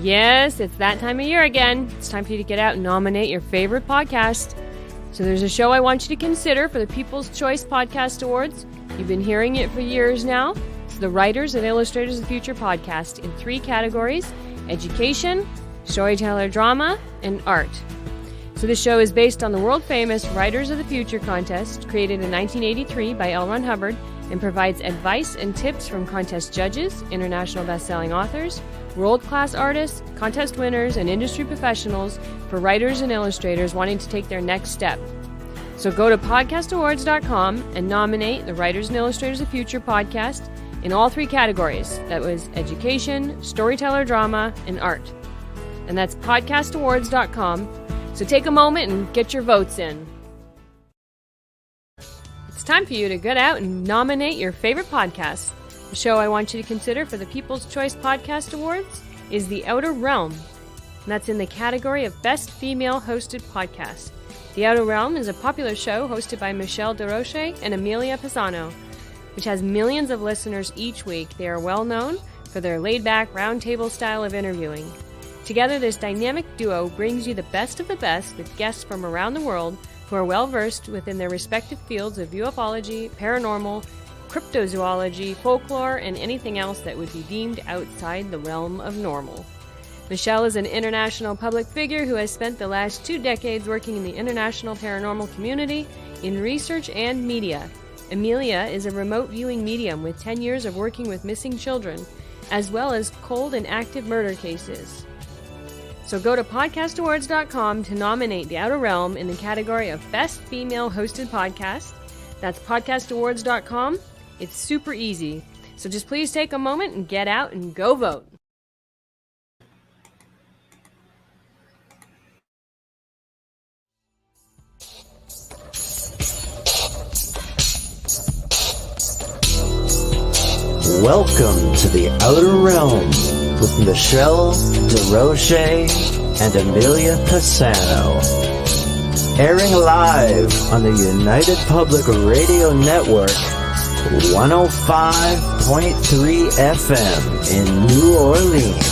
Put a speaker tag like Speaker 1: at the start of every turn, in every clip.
Speaker 1: Yes, it's that time of year again. It's time for you to get out and nominate your favorite podcast. So there's a show I want you to consider for the People's Choice Podcast Awards. You've been hearing it for years now. It's the Writers and Illustrators of the Future podcast in 3 categories: education, storyteller drama, and art. So this show is based on the world-famous Writers of the Future contest, created in 1983 by L. Ron Hubbard, and provides advice and tips from contest judges, international best-selling authors, world-class artists, contest winners, and industry professionals for writers and illustrators wanting to take their next step. So go to podcastawards.com and nominate the Writers and Illustrators of the Future podcast in all 3 categories. That was education, storyteller drama, and art. And that's podcastawards.com. So take a moment and get your votes in. It's time for you to get out and nominate your favorite podcast. The show I want you to consider for the People's Choice Podcast Awards is The Outer Realm, and that's in the category of Best Female Hosted Podcast. The Outer Realm is a popular show hosted by Michelle DeRoche and Amelia Pisano, which has millions of listeners each week. They are well known for their laid-back, roundtable style of interviewing. Together, this dynamic duo brings you the best of the best with guests from around the world who are well-versed within their respective fields of ufology, paranormal, cryptozoology, folklore, and anything else that would be deemed outside the realm of normal. Michelle is an international public figure who has spent the last 2 decades working in the international paranormal community, in research and media. Amelia is a remote viewing medium with 10 years of working with missing children, as well as cold and active murder cases. So go to podcastawards.com to nominate The Outer Realm in the category of Best Female Hosted Podcast. That's podcastawards.com. It's super easy. So just please take a moment and get out and go vote.
Speaker 2: Welcome to The Outer Realm with Michelle DeRoche and Amelia Pisano. Airing live on the United Public Radio Network, 105.3 FM in New Orleans.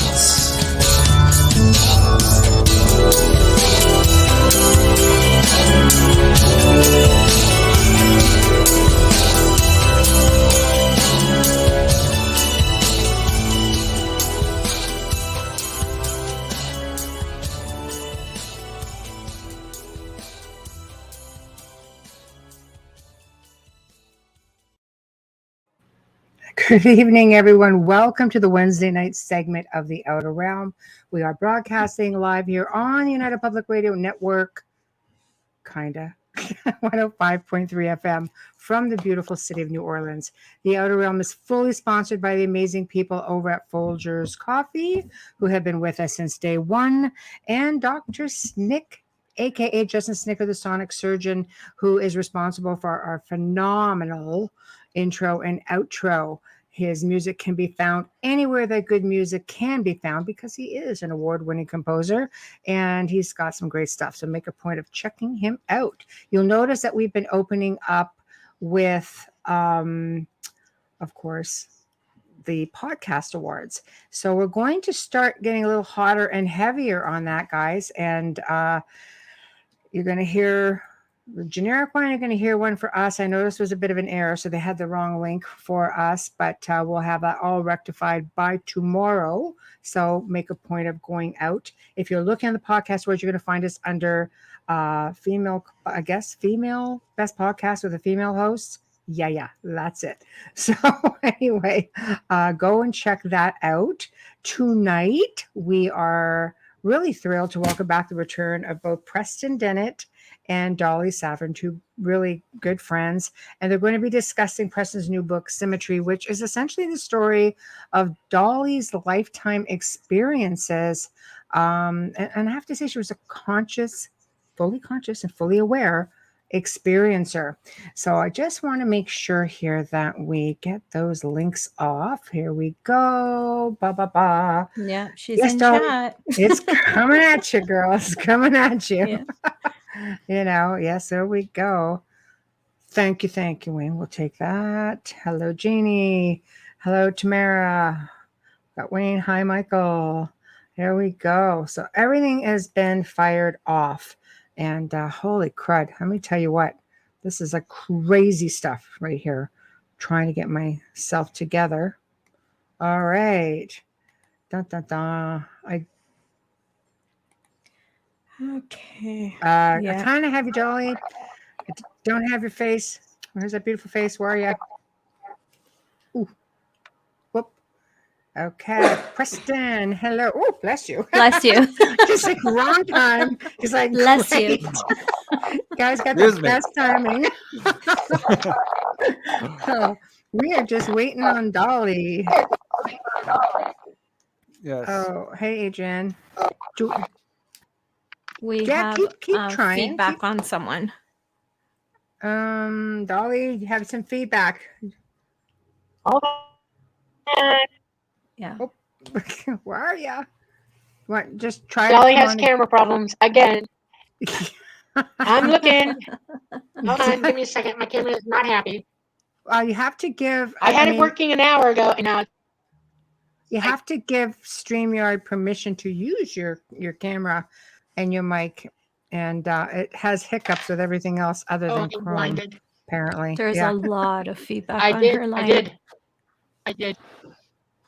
Speaker 3: Good evening, everyone. Welcome to the Wednesday night segment of The Outer Realm. We are broadcasting live here on the United Public Radio Network, 105.3 FM from the beautiful city of New Orleans. The Outer Realm is fully sponsored by the amazing people over at Folgers Coffee, who have been with us since day one, and Dr. Snick, aka Justin Snicker, the sonic surgeon, who is responsible for our phenomenal intro and outro. His music can be found anywhere that good music can be found because he is an award-winning composer and he's got some great stuff. So make a point of checking him out. You'll notice that we've been opening up with, of course, the podcast awards. So we're going to start getting a little hotter and heavier on that, guys. And you're going to hear the generic one. You're going to hear one for us. I know this was a bit of an error, so they had the wrong link for us, but we'll have that all rectified by tomorrow. So make a point of going out. If you're looking at the podcast awards, you're going to find us under female best podcast with a female host. Yeah, that's it. So anyway, go and check that out. Tonight, we are really thrilled to welcome back the return of both Preston Dennett and Dolly Safran, 2 really good friends. And they're going to be discussing Preston's new book, Symmetry, which is essentially the story of Dolly's lifetime experiences. And I have to say, she was a fully conscious and fully aware experiencer. So I just want to make sure here that we get those links off. Here we go.
Speaker 4: Yeah, she's in chat.
Speaker 3: It's coming at you, girl. It's coming at you. Yeah. Yes, there we go. Thank you, Wayne. We'll take that. Hello, Jeannie. Hello, Tamara. Got Wayne. Hi, Michael. Here we go. So everything has been fired off. And holy crud, let me tell you what. This is a crazy stuff right here. Trying to get myself together. All right. Dun, dun, dun.
Speaker 4: Okay.
Speaker 3: I kind of have you, Dolly. I don't have your face. Where's that beautiful face? Where are you? Ooh. Whoop. Okay. Preston. Hello. Oh, bless you.
Speaker 4: Bless you.
Speaker 3: Just like wrong time. He's like,
Speaker 4: Bless
Speaker 3: great.
Speaker 4: you.
Speaker 3: Guys got
Speaker 5: Excuse
Speaker 3: the
Speaker 5: me.
Speaker 3: best timing. So we are just waiting on Dolly.
Speaker 5: Yes.
Speaker 3: Oh, hey, Adrian.
Speaker 4: We
Speaker 3: Jack,
Speaker 4: have
Speaker 3: keep trying.
Speaker 4: feedback on someone.
Speaker 3: Dolly, you have some feedback.
Speaker 4: Yeah.
Speaker 3: Oh, where are you? What? Just try.
Speaker 6: Dolly has camera problems again. I'm looking. Hold on, give me a second. My camera is not happy.
Speaker 3: You have to give.
Speaker 6: I had it working an hour ago, and now
Speaker 3: you have to give StreamYard permission to use your camera and your mic, and it has hiccups with everything else other than
Speaker 6: I'm
Speaker 3: Chrome.
Speaker 6: blinded.
Speaker 3: Apparently,
Speaker 4: There's
Speaker 3: yeah.
Speaker 4: a lot of feedback
Speaker 6: I
Speaker 4: on
Speaker 6: did.
Speaker 4: her line.
Speaker 6: I did.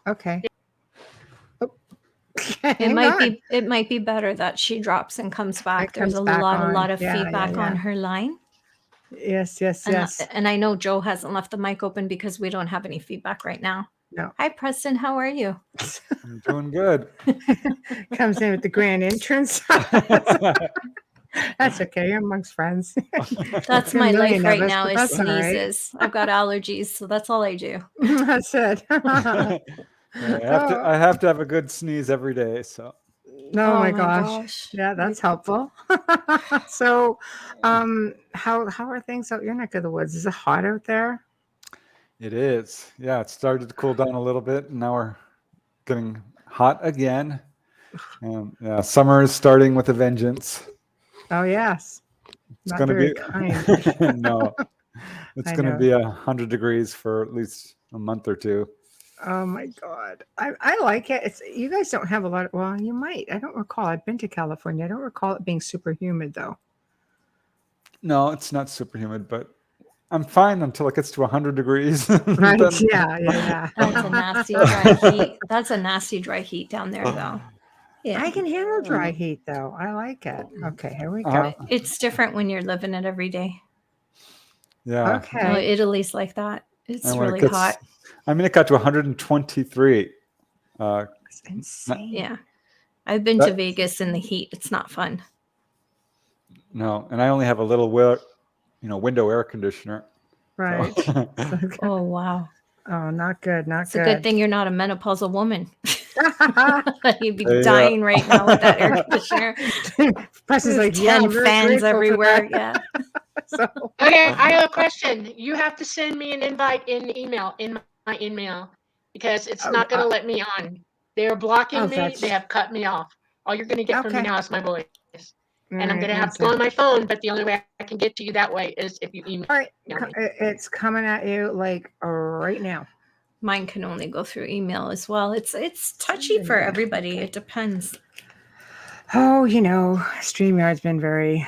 Speaker 3: Okay. Oh.
Speaker 4: It might be better that she drops and comes back. There's a lot of feedback on her line.
Speaker 3: Yes.
Speaker 4: And I know Joe hasn't left the mic open because we don't have any feedback right now.
Speaker 3: No.
Speaker 4: Hi, Preston. How are you?
Speaker 5: I'm doing good.
Speaker 3: Comes in with the grand entrance. That's okay. You're amongst friends.
Speaker 4: That's
Speaker 3: You're a
Speaker 4: my
Speaker 3: million
Speaker 4: life right
Speaker 3: of us,
Speaker 4: now
Speaker 3: but
Speaker 4: is
Speaker 3: that's all right.
Speaker 4: sneezes. I've got allergies, so that's all I do.
Speaker 3: That's it.
Speaker 5: I have to have a good sneeze every day. So.
Speaker 3: Oh my gosh. Yeah, that's helpful. So, how are things out your neck of the woods? Is it hot out there?
Speaker 5: It is. Yeah, it started to cool down a little bit, and now we're getting hot again. And yeah, summer is starting with a vengeance.
Speaker 3: Oh yes.
Speaker 5: It's
Speaker 3: Not
Speaker 5: going to
Speaker 3: very
Speaker 5: be
Speaker 3: kind.
Speaker 5: no. It's going to be 100 degrees for at least a month or two.
Speaker 3: Oh my God. I like it. You guys don't have a lot of, well, you might. I don't recall. I've been to California. I don't recall it being super humid though.
Speaker 5: No, it's not super humid, but I'm fine until it gets to 100 degrees.
Speaker 3: Right. Yeah.
Speaker 4: That's a nasty dry heat. That's a nasty dry heat down there, though. Yeah.
Speaker 3: I can handle dry heat though. I like it. Okay, here we go.
Speaker 4: It's different when you're living it every day.
Speaker 5: Yeah.
Speaker 3: Okay.
Speaker 4: No, Italy's like that. It's really hot.
Speaker 5: I mean, it got to 123.
Speaker 3: That's insane.
Speaker 4: Yeah. I've been to Vegas in the heat. It's not fun.
Speaker 5: No, and I only have a little window air conditioner.
Speaker 3: Right.
Speaker 5: So.
Speaker 4: Oh, wow.
Speaker 3: Oh, not good.
Speaker 4: It's a good thing you're not a menopausal woman. You'd be
Speaker 5: Hey,
Speaker 4: dying right now with that air conditioner.
Speaker 3: Preston's like
Speaker 4: 10 fans everywhere. Yeah.
Speaker 3: So.
Speaker 6: Okay, I have a question. You have to send me an invite in my email, because it's not going to let me on. They're blocking me. They have cut me off. All you're going to get from me now is my voice. And I'm going to have to go on my phone, but the only way I can get to you that way is if you email.
Speaker 3: All right. It's coming at you like right now.
Speaker 4: Mine can only go through email as well. It's touchy for everybody. It depends.
Speaker 3: Oh, StreamYard's been very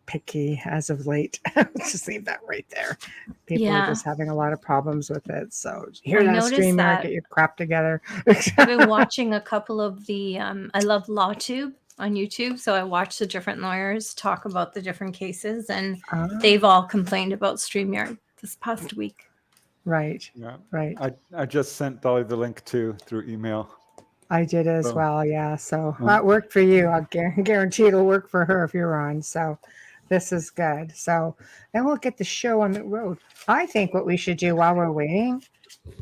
Speaker 3: picky as of late. Just leave that right there. People are just having a lot of problems with it. So hear that, StreamYard, get your crap together.
Speaker 4: I've been watching a couple of the I love LawTube on YouTube. So I watch the different lawyers talk about the different cases, and they've all complained about StreamYard this past week.
Speaker 3: Right.
Speaker 5: Yeah.
Speaker 3: Right.
Speaker 5: I just sent Dolly the link through email.
Speaker 3: I did as well. Yeah. So that worked for you. I'll guarantee it'll work for her if you're on. So this is good. So then we'll get the show on the road. I think what we should do while we're waiting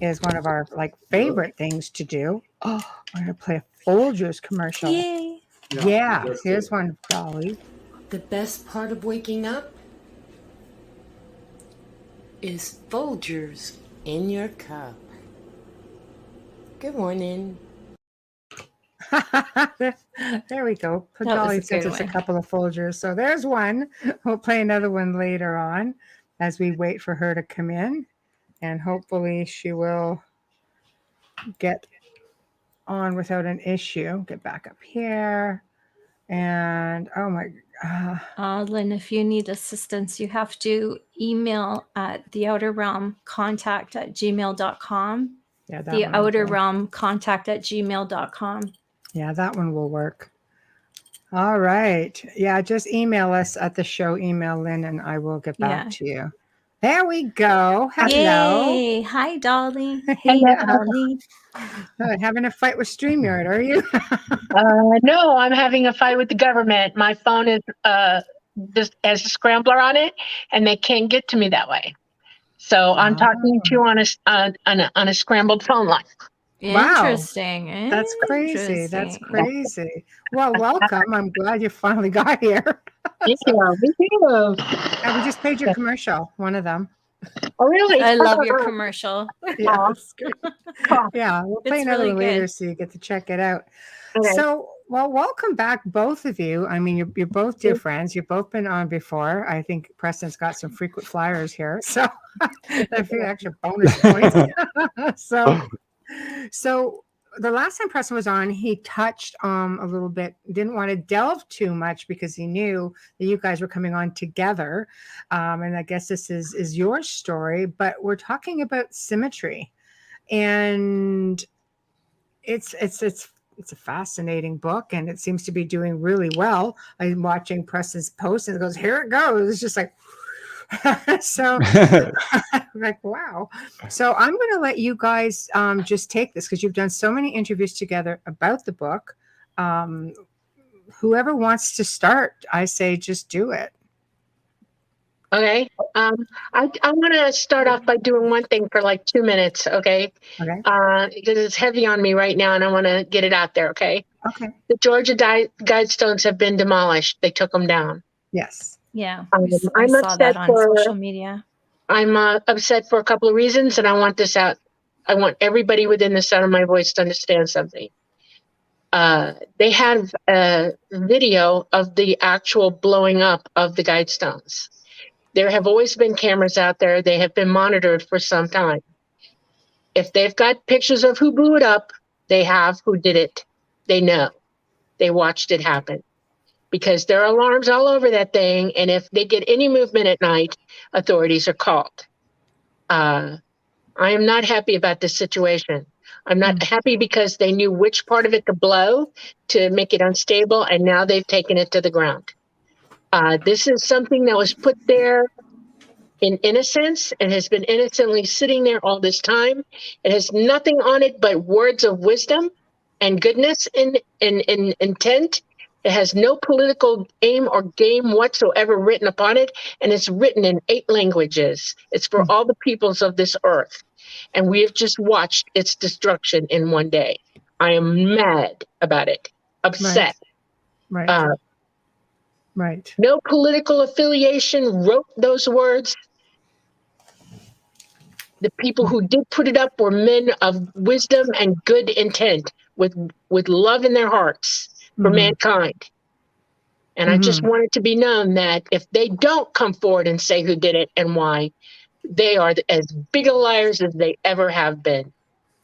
Speaker 3: is one of our favorite things to do. Oh, we're going to play a Folgers commercial.
Speaker 4: Yay.
Speaker 3: Yeah. Here's one, Dolly.
Speaker 7: The best part of waking up is Folgers in your cup. Good morning.
Speaker 3: There we go. Dolly sent us a couple of Folgers. So there's one. We'll play another one later on as we wait for her to come in. And hopefully she will get on without an issue. Get back up here. And oh my,
Speaker 4: Lynn, if you need assistance, you have to email at theouterrealmcontact@gmail.com.
Speaker 3: yeah, that
Speaker 4: The
Speaker 3: one.
Speaker 4: Outer Realm contact@gmail.com.
Speaker 3: Yeah, that one will work. All right. Yeah, just email us at the show email, Lynn, and I will get back to you. There we go. Hello.
Speaker 4: Yay. Hi, Dolly. Hey, Dolly.
Speaker 3: Having a fight with StreamYard, are you?
Speaker 6: No, I'm having a fight with the government. My phone is just has a scrambler on it, and they can't get to me that way. So I'm talking to you on a scrambled phone line.
Speaker 4: Interesting.
Speaker 3: Wow. That's crazy. That's crazy. Well, welcome. I'm glad you finally got here.
Speaker 6: Thank you. Me too.
Speaker 3: And we just played your commercial, one of them.
Speaker 6: Oh, really?
Speaker 4: I love your commercial.
Speaker 3: Yeah, it's great. Yeah, we'll play another
Speaker 4: really
Speaker 3: one later
Speaker 4: good.
Speaker 3: so you get to check it out.
Speaker 6: Okay.
Speaker 3: So, well, welcome back, both of you. I mean, you're both dear friends. You've both been on before. I think Preston's got some frequent flyers here. So I feel extra bonus points. So the last time Preston was on, he touched a little bit, didn't want to delve too much because he knew that you guys were coming on together. And I guess this is your story, but we're talking about Symmetry. And it's a fascinating book, and it seems to be doing really well. I'm watching Preston's post and it goes, here it goes. It's just like, so like, wow. So I'm going to let you guys just take this because you've done so many interviews together about the book. Whoever wants to start, I say just do it.
Speaker 6: Okay. I want to start off by doing one thing for like 2 minutes. Okay.
Speaker 3: Okay.
Speaker 6: Because it's heavy on me right now and I want to get it out there. Okay.
Speaker 3: Okay.
Speaker 6: The Georgia Guidestones have been demolished. They took them down.
Speaker 3: Yes.
Speaker 4: Yeah.
Speaker 6: I'm
Speaker 4: I saw
Speaker 6: upset
Speaker 4: that on social media.
Speaker 6: I'm upset for a couple of reasons, and I want this out. I want everybody within the sound of my voice to understand something. They have a video of the actual blowing up of the Guidestones. There have always been cameras out there. They have been monitored for some time. If they've got pictures of who blew it up, they have who did it. They know. They watched it happen. Because there are alarms all over that thing, and if they get any movement at night, authorities are called. I am not happy about this situation. I'm not happy because they knew which part of it to blow to make it unstable, and now they've taken it to the ground. This is something that was put there in innocence and has been innocently sitting there all this time. It has nothing on it but words of wisdom and goodness in intent. It has no political aim or game whatsoever written upon it, and it's written in 8 languages. It's for all the peoples of this earth, and we have just watched its destruction in one day. I am mad about it, upset.
Speaker 3: Right. Right.
Speaker 6: No political affiliation wrote those words. The people who did put it up were men of wisdom and good intent, with love in their hearts for mankind. And I just want it to be known that if they don't come forward and say who did it and why, they are as big of liars as they ever have been.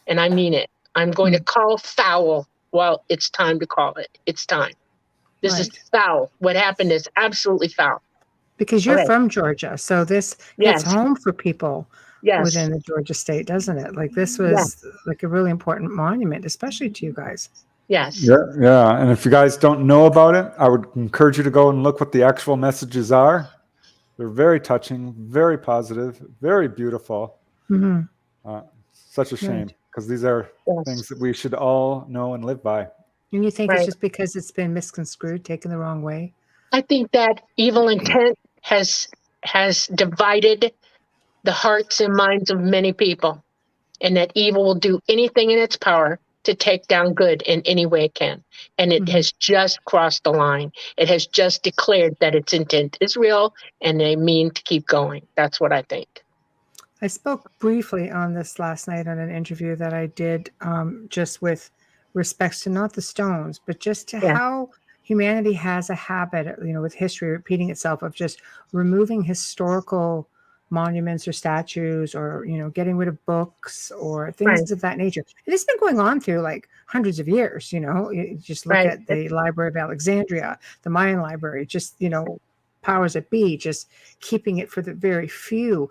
Speaker 6: And I mean it. I'm going to call foul while it's time to call it. It's time. This is foul. What happened is absolutely foul.
Speaker 3: Because you're from Georgia, so this hits home for people within the Georgia state, doesn't it? Like this was like a really important monument, especially to you guys.
Speaker 6: Yes.
Speaker 5: Yeah. And if you guys don't know about it, I would encourage you to go and look what the actual messages are. They're very touching, very positive, very beautiful. Such a shame because these are things that we should all know and live by.
Speaker 3: And you think it's just because it's been misconstrued, taken the wrong way?
Speaker 6: I think that evil intent has divided the hearts and minds of many people, and that evil will do anything in its power to take down good in any way it can. And it has just crossed the line. It has just declared that its intent is real, and they mean to keep going. That's what I think.
Speaker 3: I spoke briefly on this last night on an interview that I did just with respects to not the stones, but just to how humanity has a habit, with history repeating itself of just removing historical monuments or statues, or getting rid of books or things of that nature. And it's been going on through like hundreds of years. You just look at the Library of Alexandria, the Mayan library, just powers that be, just keeping it for the very few.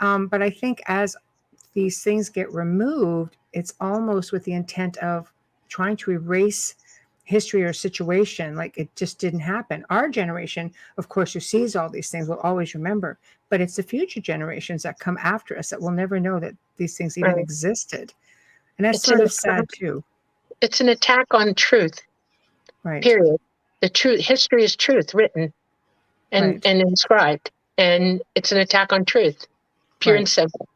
Speaker 3: But I think as these things get removed, it's almost with the intent of trying to erase history or situation, like it just didn't happen. Our generation, of course, who sees all these things will always remember, but it's the future generations that come after us that will never know that these things even existed. And that's sort of sad too.
Speaker 6: It's an attack on truth.
Speaker 3: Right.
Speaker 6: Period. The truth, history is truth written and inscribed. And it's an attack on truth. Pure and simple.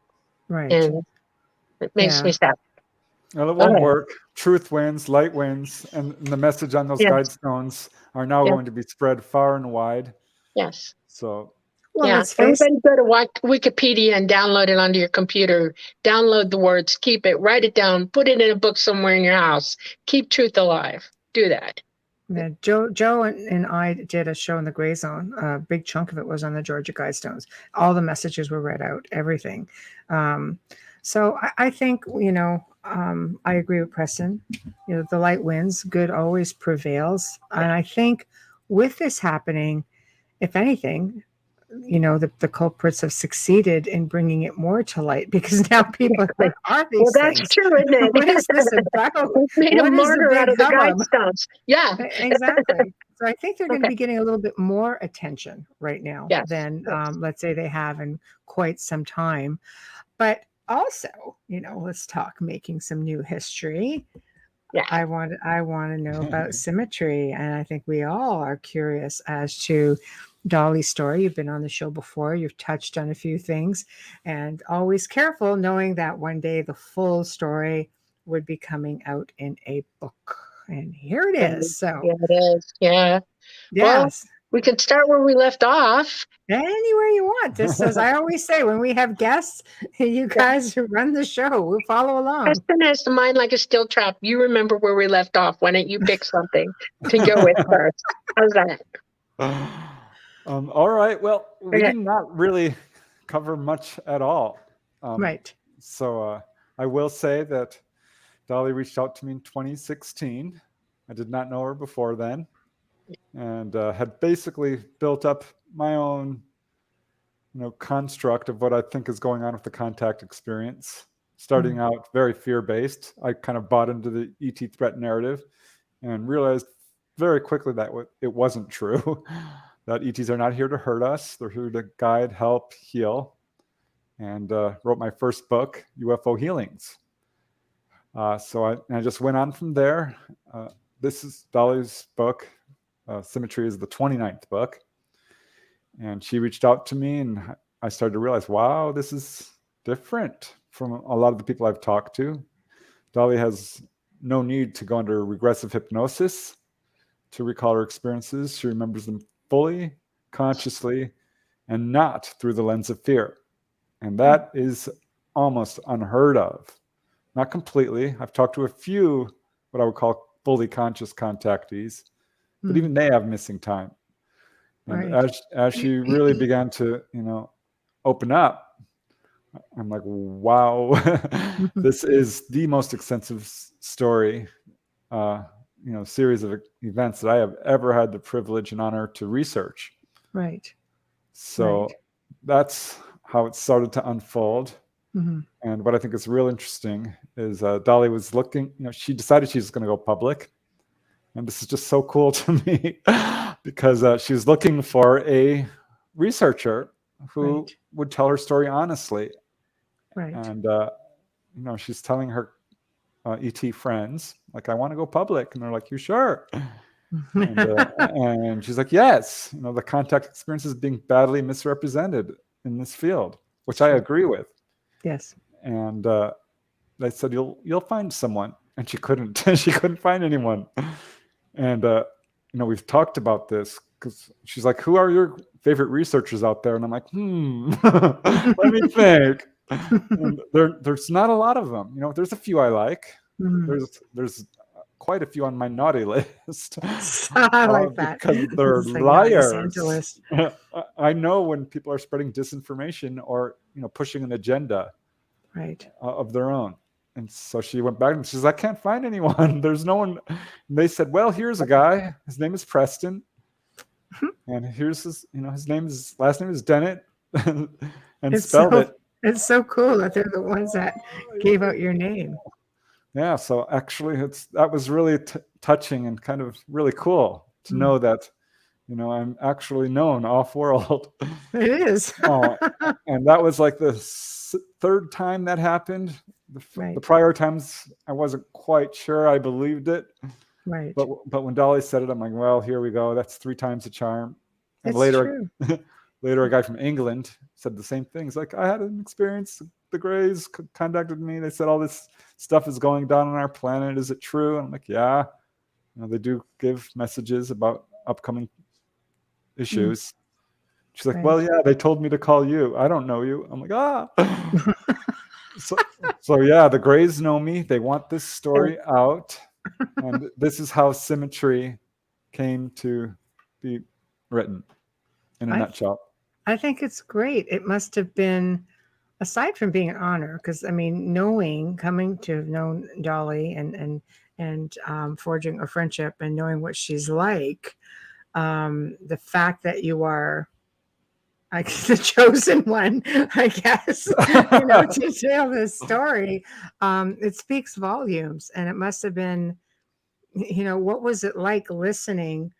Speaker 3: Right.
Speaker 6: And it makes me sad.
Speaker 5: Well, it won't work. Truth wins, light wins, and the message on those Guidestones are now going to be spread far and wide.
Speaker 6: Yes.
Speaker 5: So,
Speaker 6: everybody go to Wikipedia and download it onto your computer. Download the words, keep it, write it down, put it in a book somewhere in your house. Keep truth alive. Do that.
Speaker 3: Yeah, Joe and I did a show in the Gray Zone. A big chunk of it was on the Georgia Guidestones. All the messages were read out, everything. So I think, I agree with Preston. The light wins, good always prevails. And I think with this happening, if anything, the culprits have succeeded in bringing it more to light, because now people are like, are these things?
Speaker 6: That's true, isn't it?
Speaker 3: What is this about?
Speaker 6: We made a martyr out of the Guidestones. Yeah.
Speaker 3: Exactly. So I think they're going to be getting a little bit more attention right now than, let's say, they have in quite some time. But also, let's talk making some new history.
Speaker 6: Yeah.
Speaker 3: I want to know about Symmetry, and I think we all are curious as to Dolly's story. You've been on the show before. You've touched on a few things, and always careful, knowing that one day the full story would be coming out in a book. And here it is. So
Speaker 6: it is. Yeah.
Speaker 3: Yes.
Speaker 6: Well, we can start where we left off.
Speaker 3: Anywhere you want. This is, I always say, when we have guests, you guys run the show. We'll follow along.
Speaker 6: Preston has the mind like a steel trap. You remember where we left off. Why don't you pick something to go with first? How's that?
Speaker 5: All right. Well, we did not really cover much at all.
Speaker 3: Right.
Speaker 5: So I will say that Dolly reached out to me in 2016. I did not know her before then, and had basically built up my own, construct of what I think is going on with the contact experience. Starting out very fear-based, I kind of bought into the ET threat narrative and realized very quickly that it wasn't true. That ETs are not here to hurt us. They're here to guide, help, heal. And wrote my first book, UFO Healings. So I just went on from there. This is Dolly's book. Symmetry is the 29th book. And she reached out to me, and I started to realize, wow, this is different from a lot of the people I've talked to. Dolly has no need to go under regressive hypnosis to recall her experiences. She remembers them fully, consciously, and not through the lens of fear. And that is almost unheard of. Not completely. I've talked to a few what I would call fully conscious contactees, but even they have missing time. And as she really began to, open up, I'm like, wow, this is the most extensive story, series of events that I have ever had the privilege and honor to research.
Speaker 3: Right.
Speaker 5: So that's how it started to unfold. Mm-hmm. And what I think is real interesting is Dolly was looking, she decided she was going to go public. And this is just so cool to me because she was looking for a researcher who would tell her story honestly. Right. And, she's telling her ET friends, like, I want to go public. And they're like, you sure? And she's like, yes, the contact experience is being badly misrepresented in this field, which I agree with.
Speaker 3: Yes.
Speaker 5: And they said, you'll find someone. And she couldn't. She couldn't find anyone. And, we've talked about this because she's like, who are your favorite researchers out there? And I'm like, let me think. And there's not a lot of them. There's a few I like. Mm-hmm. There's quite a few on my naughty list.
Speaker 3: I like that.
Speaker 5: Because they're
Speaker 3: It's like naughty Santa
Speaker 5: liars.
Speaker 3: list.
Speaker 5: I know when people are spreading disinformation or pushing an agenda
Speaker 3: Right.
Speaker 5: of their own. And so she went back and she says, I can't find anyone. There's no one. And they said, well, here's a guy. His name is Preston. And here's his, his last name is Dennett. And spelled it.
Speaker 3: It's so cool that they're the ones that gave out your name.
Speaker 5: Yeah. So actually that was really touching and kind of really cool to know that, I'm actually known off-world.
Speaker 3: It is.
Speaker 5: And that was like the third time that happened. The prior times I wasn't quite sure I believed it.
Speaker 3: Right.
Speaker 5: But when Dolly said it, I'm like, well, here we go. That's 3 times the charm. And
Speaker 3: It's
Speaker 5: later,
Speaker 3: true.
Speaker 5: later a guy from England said the same thing. He's like, I had an experience. The Greys contacted me. They said all this stuff is going down on our planet. Is it true? And I'm like, yeah. They do give messages about upcoming issues. She's like, well, yeah, they told me to call you. I don't know you. I'm like, So yeah, the Greys know me. They want this story out. And this is how Symmetry came to be written in a nutshell.
Speaker 3: I think it's great. It must have been, aside from being an honor, because I mean, coming to have known Dolly and forging a friendship and knowing what she's like, the fact that you are the chosen one, I guess, to tell this story, it speaks volumes. And it must have been, what was it like listening,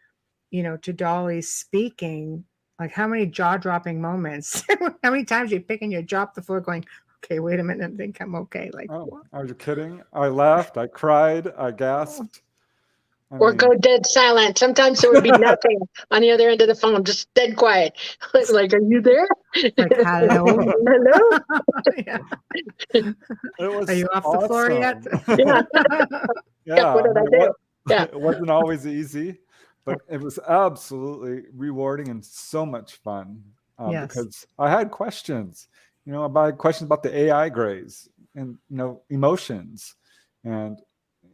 Speaker 3: to Dolly speaking? Like how many jaw-dropping moments? How many times you pick and you drop the floor going, okay, wait a minute, I think I'm okay. Like,
Speaker 5: are you kidding? I laughed, I cried, I gasped.
Speaker 6: Or go dead silent. Sometimes there would be nothing on the other end of the phone, just dead quiet. Like, are you there?
Speaker 3: Like, hello?
Speaker 6: Hello?
Speaker 3: Yeah.
Speaker 5: Are
Speaker 3: you off the floor yet?
Speaker 5: Yeah.
Speaker 6: What did I do? Yeah.
Speaker 5: It wasn't always easy, but it was absolutely rewarding and so much fun because I had questions. I had questions about the AI Greys and emotions and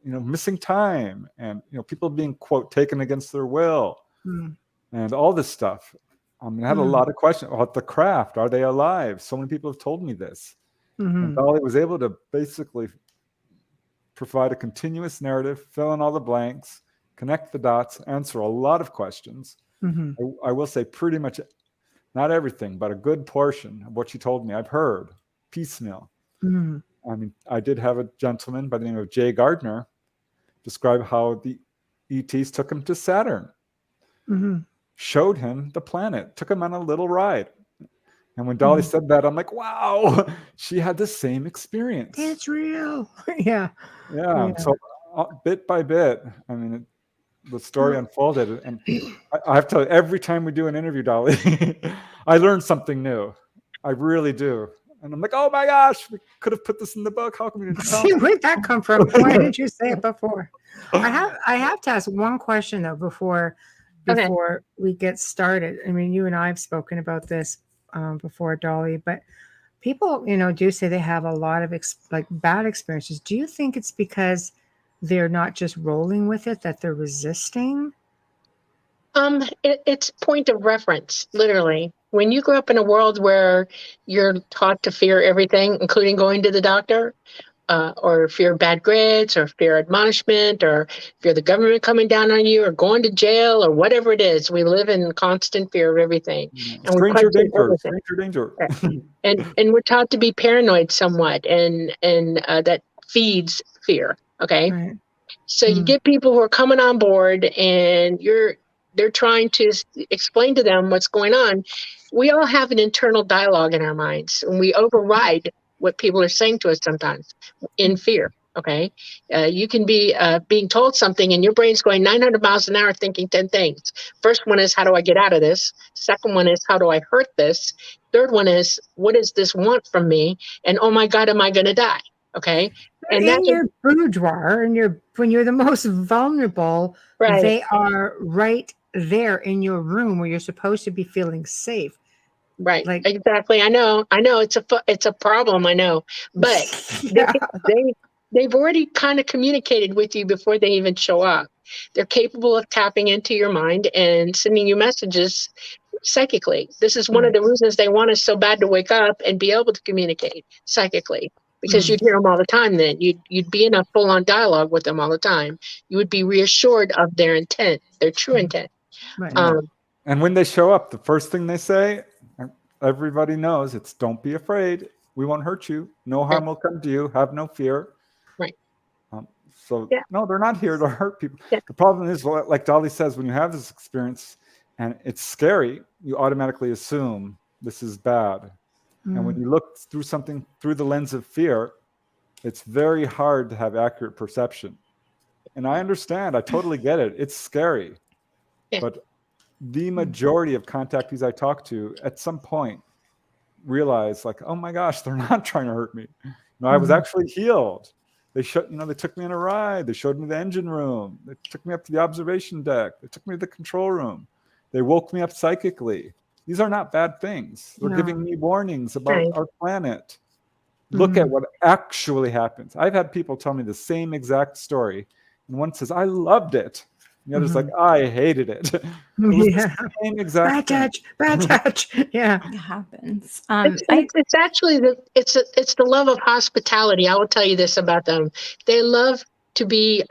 Speaker 5: missing time and people being quote taken against their will and all this stuff. I had a lot of questions about the craft. Are they alive? So many people have told me this. And Dolly was able to basically provide a continuous narrative, fill in all the blanks, connect the dots, answer a lot of questions. I will say pretty much not everything, but a good portion of what she told me I've heard piecemeal. I did have a gentleman by the name of Jay Gardner describe how the ETs took him to Saturn, showed him the planet, took him on a little ride. And when Dolly said that, I'm like, wow, she had the same experience.
Speaker 3: It's real. Yeah.
Speaker 5: So bit by bit, the story unfolded. And I have to tell you, every time we do an interview, Dolly, I learn something new. I really do. And I'm like, oh my gosh, we could have put this in the book. How come we didn't tell me?
Speaker 3: Where'd that come from? Why didn't you say it before? I have to ask one question though before we get started. You and I have spoken about this before, Dolly, but people, do say they have a lot of bad experiences. Do you think it's because they're not just rolling with it, that they're resisting?
Speaker 6: It's point of reference, literally. When you grow up in a world where you're taught to fear everything, including going to the doctor, or fear bad grades, or fear admonishment, or fear the government coming down on you, or going to jail, or whatever it is, we live in constant fear of everything. And
Speaker 5: stranger danger.
Speaker 6: And we're taught to be paranoid somewhat, and that feeds fear. Okay,
Speaker 3: right.
Speaker 6: So you get people who are coming on board, and they're trying to explain to them what's going on. We all have an internal dialogue in our minds, and we override what people are saying to us sometimes in fear. Okay. You can be being told something and your brain's going 900 miles an hour thinking 10 things. First one is, how do I get out of this? Second one is, how do I hurt this? Third one is, what does this want from me? And oh my God, am I going to die? Okay.
Speaker 3: And in your boudoir, when you're the most vulnerable, they are right there in your room where you're supposed to be feeling safe.
Speaker 6: Right. Exactly. I know it's a problem. I know, but they've already kind of communicated with you before they even show up. They're capable of tapping into your mind and sending you messages psychically. This is one of the reasons they want us so bad to wake up and be able to communicate psychically, because you'd hear them all the time. Then you'd be in a full-on dialogue with them all the time. You would be reassured of their intent, their true intent.
Speaker 3: Right.
Speaker 5: And when they show up, the first thing they say, everybody knows, it's don't be afraid. We won't hurt you. No harm will come to you. Have no fear.
Speaker 6: Right.
Speaker 5: No, they're not here to hurt people. Yeah. The problem is, like Dolly says, when you have this experience and it's scary, you automatically assume this is bad. And when you look through something through the lens of fear, it's very hard to have accurate perception. And I understand. I totally get it. It's scary. Yeah. But the majority of contactees I talk to at some point realize, like, oh my gosh, they're not trying to hurt me. No, I was actually healed. They they took me on a ride. They showed me the engine room. They took me up to the observation deck. They took me to the control room. They woke me up psychically. These are not bad things. They're giving me warnings about our planet. Look at what actually happens. I've had people tell me the same exact story. And one says, I loved it. And the other's like, I hated it. It was the same exact
Speaker 3: bad touch. Yeah.
Speaker 4: It happens.
Speaker 6: It's actually it's the love of hospitality. I will tell you this about them. They love to be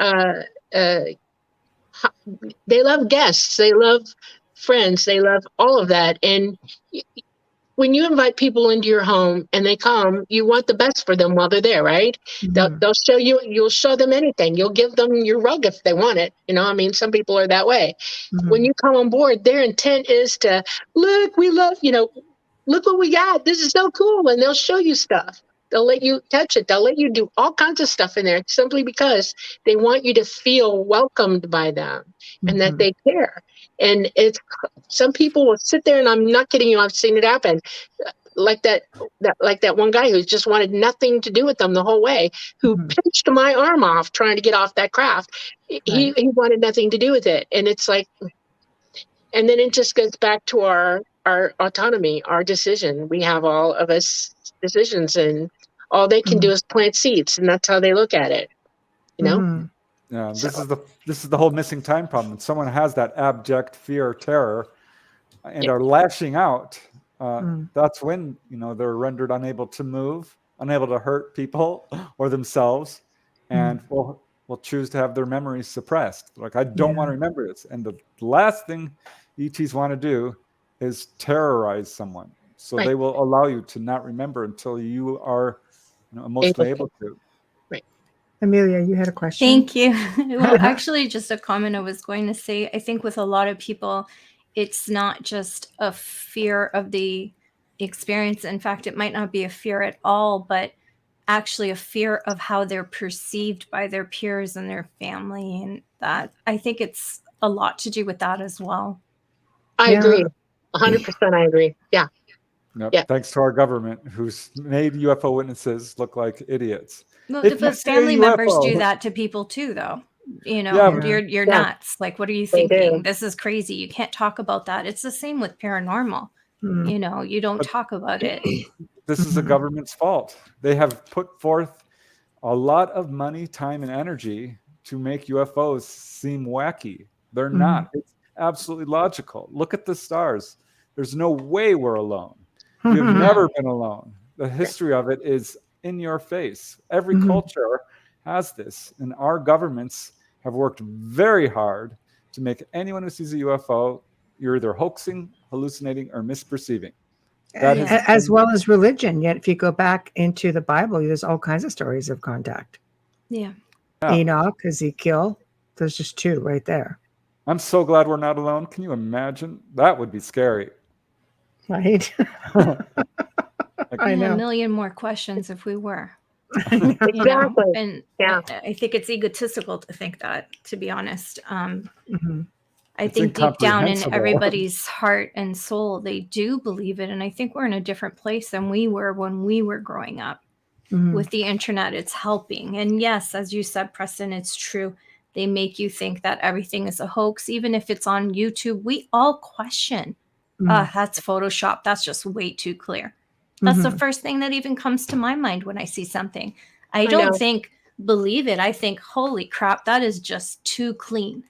Speaker 6: they love guests. They love friends. They love all of that. And when you invite people into your home and they come, you want the best for them while they're there, right? They'll show you, you'll show them anything. You'll give them your rug if they want it. I mean, some people are that way. When you come on board, their intent is to, look, we love, look what we got. This is so cool. And they'll show you stuff. They'll let you touch it. They'll let you do all kinds of stuff in there simply because they want you to feel welcomed by them and that they care. And some people will sit there, and I'm not kidding you, I've seen it happen. Like that one guy who just wanted nothing to do with them the whole way, who pinched my arm off trying to get off that craft. He wanted nothing to do with it. And it's like, and then it just goes back to our autonomy, our decision. We have all of us decisions, and all they can do is plant seeds, and that's how they look at it.
Speaker 5: Yeah, this is the whole missing time problem. When someone has that abject fear or terror and are lashing out, that's when they're rendered unable to move, unable to hurt people or themselves, and will choose to have their memories suppressed. Like, I don't want to remember this. And the last thing ETs want to do is terrorize someone. So they will allow you to not remember until you are emotionally able to.
Speaker 3: Amelia, you had a question.
Speaker 4: Thank you. Well, actually, just a comment I was going to say. I think with a lot of people, it's not just a fear of the experience. In fact, it might not be a fear at all, but actually a fear of how they're perceived by their peers and their family. And that, I think it's a lot to do with that as well.
Speaker 6: I agree. 100% I agree. Yeah.
Speaker 5: Yep. Yeah. Thanks to our government, who's made UFO witnesses look like idiots.
Speaker 4: Well, but family members do that to people too, though. You're nuts. Like, what are you thinking? This is crazy. You can't talk about that. It's the same with paranormal. You don't talk about it.
Speaker 5: This is the government's fault. They have put forth a lot of money, time, and energy to make UFOs seem wacky. They're not. It's absolutely logical. Look at the stars. There's no way we're alone. We've never been alone. The history of it is in your face. Every culture has this, and our governments have worked very hard to make anyone who sees a UFO, you're either hoaxing, hallucinating, or misperceiving.
Speaker 3: As well as religion. Yet if you go back into the Bible, there's all kinds of stories of contact. Enoch, Ezekiel, there's just two right there.
Speaker 5: I'm so glad we're not alone. Can you imagine? That would be scary.
Speaker 3: Right.
Speaker 4: I know. A million more questions if we were.
Speaker 6: Exactly.
Speaker 4: And I think it's egotistical to think that, to be honest. I think deep down in everybody's heart and soul, they do believe it. And I think we're in a different place than we were when we were growing up. With the internet, it's helping. And yes, as you said, Preston, it's true. They make you think that everything is a hoax. Even if it's on YouTube, we all question, that's Photoshop. That's just way too clear. That's the first thing that even comes to my mind when I see something. I don't think believe it. I think, holy crap, that is just too clean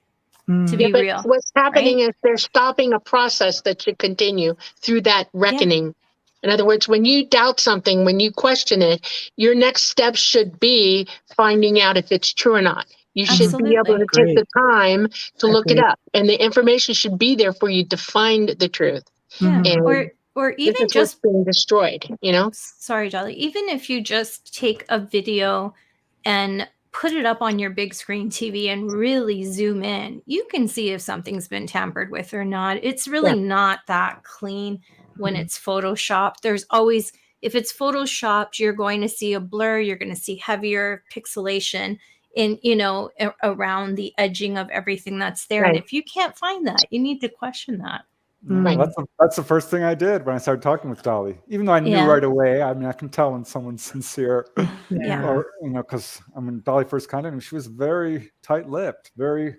Speaker 4: to be
Speaker 6: but
Speaker 4: real.
Speaker 6: what's happening
Speaker 4: right?
Speaker 6: is they're stopping a process that should continue through that reckoning. In other words, when you doubt something, when you question it, your next step should be finding out if it's true or not. You should be able to take the time to look it up, and the information should be there for you to find the truth.
Speaker 4: Yeah.
Speaker 6: And
Speaker 4: or
Speaker 6: this
Speaker 4: even
Speaker 6: is what's
Speaker 4: just
Speaker 6: being destroyed, you know?
Speaker 4: Sorry, Dolly. Even if you just take a video and put it up on your big screen TV and really zoom in, you can see if something's been tampered with or not. It's really not that clean when it's photoshopped. There's always, if it's photoshopped, you're going to see a blur, you're going to see heavier pixelation in, around the edging of everything that's there. And if you can't find that, you need to question that.
Speaker 5: That's the first thing I did when I started talking with Dolly. Even though I knew right away, I mean, I can tell when someone's sincere. Or, because Dolly first contacted me, she was very tight-lipped, very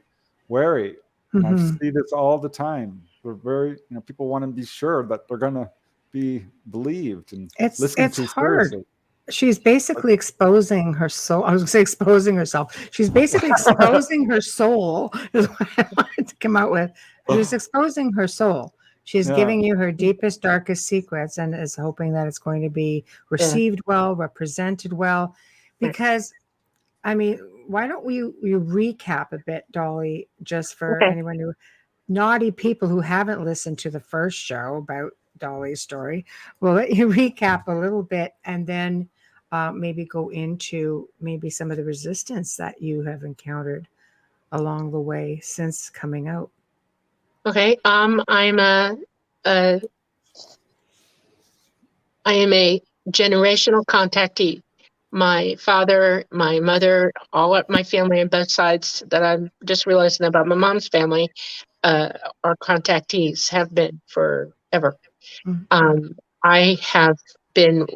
Speaker 5: wary. And I see this all the time. We're very, people want to be sure that they're going to be believed and listened to seriously.
Speaker 3: She's basically exposing her soul. I was going to say exposing herself. She's basically exposing her soul, is what I wanted to come out with. She's exposing her soul. She's giving you her deepest, darkest secrets and is hoping that it's going to be received well, represented well. Because, I mean, why don't you recap a bit, Dolly, just for anyone who, naughty people who haven't listened to the first show about Dolly's story. We'll let you recap a little bit and then maybe go into maybe some of the resistance that you have encountered along the way since coming out.
Speaker 6: Okay. I am a generational contactee. My father, my mother, all of my family on both sides that I'm just realizing about my mom's family are contactees, have been forever. I have been,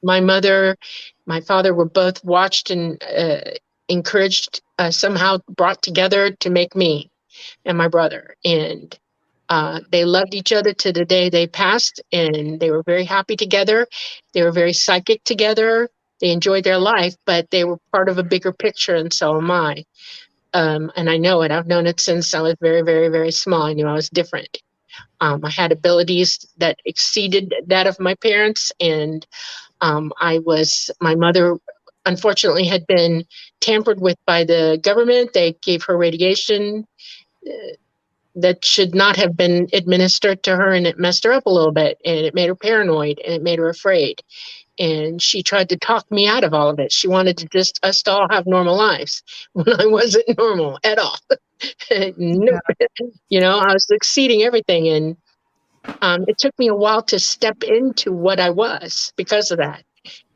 Speaker 6: my mother, my father were both watched and encouraged, somehow brought together to make me and my brother. And they loved each other to the day they passed, and they were very happy together. They were very psychic together. They enjoyed their life, but they were part of a bigger picture, and so am I. And I know it. I've known it since I was very, very, very small. I knew I was different. I had abilities that exceeded that of my parents, and my mother unfortunately had been tampered with by the government. They gave her radiation that should not have been administered to her, and it messed her up a little bit, and it made her paranoid, and it made her afraid. And she tried to talk me out of all of it. She wanted to just us to all have normal lives when I wasn't normal at all. Nope. I was exceeding everything. And it took me a while to step into what I was because of that.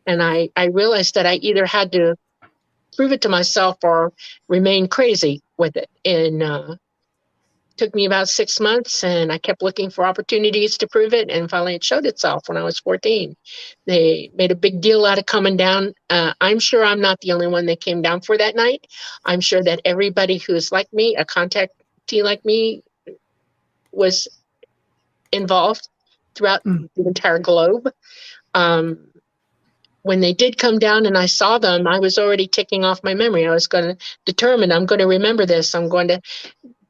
Speaker 6: And I realized that I either had to prove it to myself or remain crazy with it. And took me about 6 months, and I kept looking for opportunities to prove it. And finally it showed itself when I was 14. They made a big deal out of coming down. I'm sure I'm not the only one that came down for that night. I'm sure that everybody who's like me, a contactee like me, was involved throughout the entire globe. When they did come down and I saw them, I was already ticking off my memory. I was going to determine, I'm going to remember this. I'm going to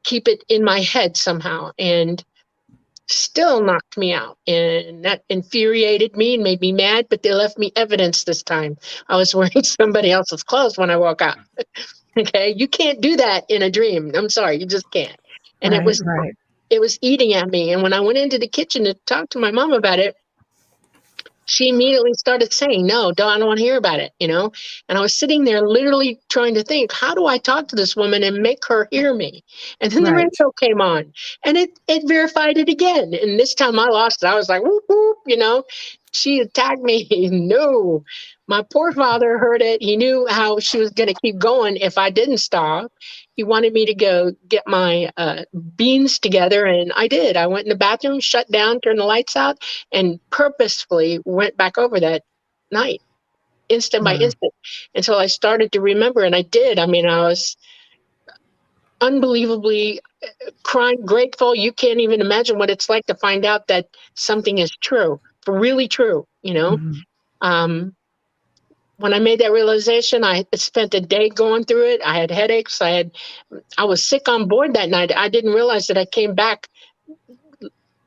Speaker 6: keep it in my head somehow, and still knocked me out. And that infuriated me and made me mad, but they left me evidence this time. I was wearing somebody else's clothes when I woke up. Okay. You can't do that in a dream. I'm sorry. You just can't. And it was eating at me. And when I went into the kitchen to talk to my mom about it, she immediately started saying, no, I don't want to hear about it, And I was sitting there literally trying to think, how do I talk to this woman and make her hear me? And then the radio came on, and it verified it again. And this time I lost it. I was like, whoop, whoop, She attacked me. No, my poor father heard it. He knew how she was going to keep going if I didn't stop. He wanted me to go get my beans together, and I did. I went in the bathroom, shut down, turned the lights out, and purposefully went back over that night, instant by instant, until I started to remember. And I did. I mean, I was unbelievably crying, grateful. You can't even imagine what it's like to find out that something is true, really true, when I made that realization, I spent a day going through it. I had headaches. I was sick on board that night. I didn't realize that I came back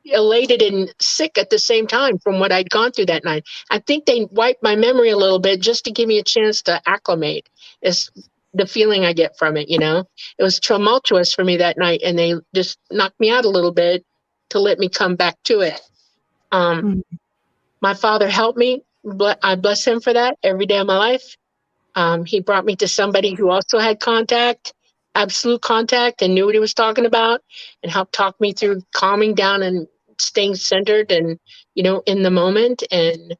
Speaker 6: elated and sick at the same time from what I'd gone through that night. I think they wiped my memory a little bit just to give me a chance to acclimate. Is the feeling I get from it, you know? It was tumultuous for me that night, and they just knocked me out a little bit to let me come back to it. My father helped me. I bless him for that every day of my life. He brought me to somebody who also had absolute contact, and knew what he was talking about, and helped talk me through calming down and staying centered and, you know, in the moment. And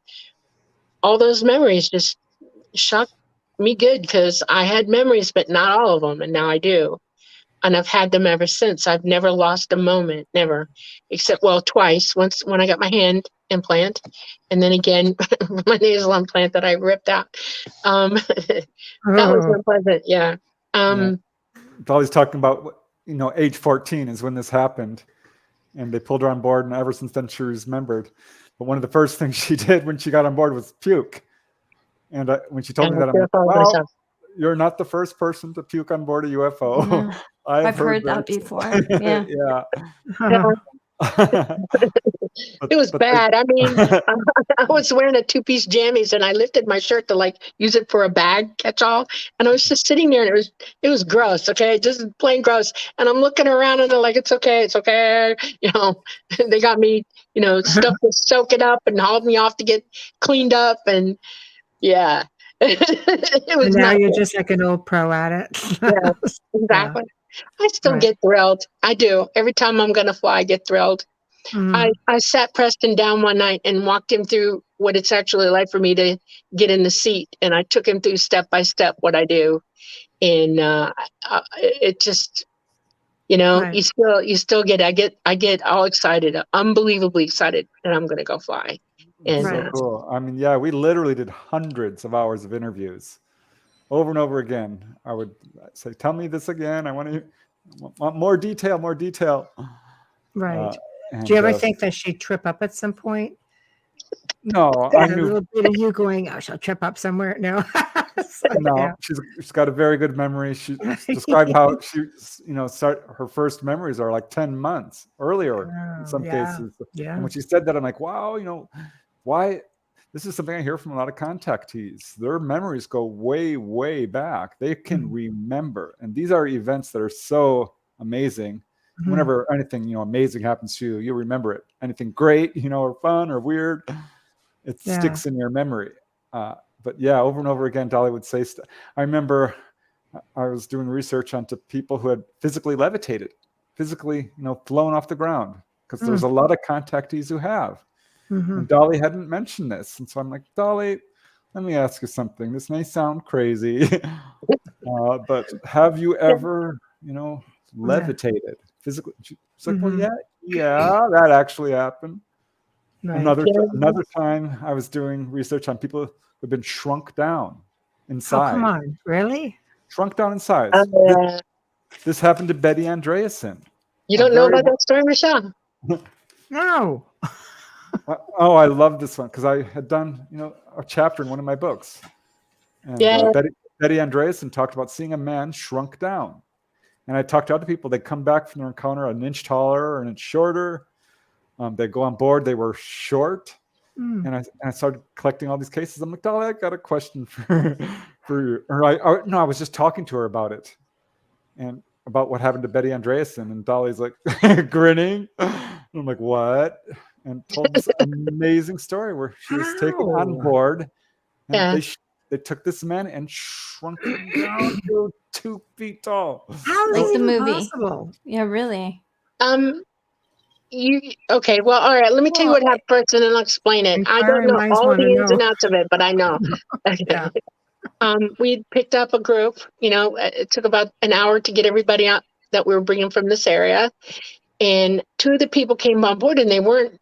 Speaker 6: all those memories just shocked me good, because I had memories, but not all of them. And now I do. And I've had them ever since. I've never lost a moment, never, except, well, twice. Once when I got my hand implant, and then again, my nasal implant that I ripped out. That was unpleasant. Yeah.
Speaker 5: Dolly's talking about, you know, age 14 is when this happened, and they pulled her on board, and ever since then she remembered. But one of the first things she did when she got on board was puke. And when she told me that, I'm like, well, you're not the first person to puke on board a UFO.
Speaker 4: No. I've heard that before. Yeah.
Speaker 6: It was bad. I mean, I was wearing a 2-piece jammies, and I lifted my shirt to like use it for a bag catch-all, and I was just sitting there, and it was gross. Okay, just plain gross. And I'm looking around, and they're like, "It's okay, it's okay." You know, they got me, you know, stuff to soak it up and hauled me off to get cleaned up, and yeah. It was.
Speaker 3: And now you're just like an old pro at it.
Speaker 6: Yeah, exactly. I still get thrilled. I do. Every time I'm going to fly, I get thrilled. I sat Preston down one night and walked him through what it's actually like for me to get in the seat. And I took him through step by step what I do. And it just, you know, you still get, I get all excited, unbelievably excited that I'm going to go fly. And
Speaker 5: so cool. I mean, yeah, we literally did hundreds of hours of interviews over and over again. I would say, tell me this again. I want more detail, more detail.
Speaker 3: Right. Do you ever think that she'd trip up at some point?
Speaker 5: No, I knew.
Speaker 3: A little bit of you going, oh, she'll trip up somewhere. No.
Speaker 5: No, she's got a very good memory. She described how she, you know, her first memories are like 10 months earlier in some cases. Yeah. And when she said that, I'm like, wow, you know, why? This is something I hear from a lot of contactees. Their memories go way, way back. They can remember. And these are events that are so amazing. Whenever anything, you know, amazing happens to you, you remember it. Anything great, you know, or fun or weird, it sticks in your memory. But yeah, over and over again, Dolly would say stuff. I remember I was doing research onto people who had physically levitated, physically, you know, flown off the ground, because there's a lot of contactees who have. And Dolly hadn't mentioned this. And so I'm like, Dolly, let me ask you something. This may sound crazy, but have you ever, you know, levitated physically? She's like, well, yeah, that actually happened. Right. Another time I was doing research on people who've been shrunk down in size.
Speaker 3: Oh, come on. Really?
Speaker 5: Shrunk down in size. This happened to Betty Andreasen.
Speaker 6: You don't know about that story, Michelle?
Speaker 3: No.
Speaker 5: Oh, I love this one because I had done, you know, a chapter in one of my books. And Betty Andreasen talked about seeing a man shrunk down. And I talked to other people. They come back from their encounter an inch taller or an inch shorter. They go on board. They were short. And I started collecting all these cases. I'm like, Dolly, I got a question for you. I was just talking to her about it and about what happened to Betty Andreasen. And Dolly's like grinning. And I'm like, what? And told this amazing story where she was taken on board. And they took this man and shrunk him down to 2 feet tall.
Speaker 3: How
Speaker 4: like the movie?
Speaker 3: Possible?
Speaker 4: Yeah, really.
Speaker 6: Okay, well, all right, let me tell you what happened first, and then I'll explain it. I don't know all the ins and outs of it, but I know. We picked up a group, you know, it took about an hour to get everybody out that we were bringing from this area. And 2 of the people came on board, and they weren't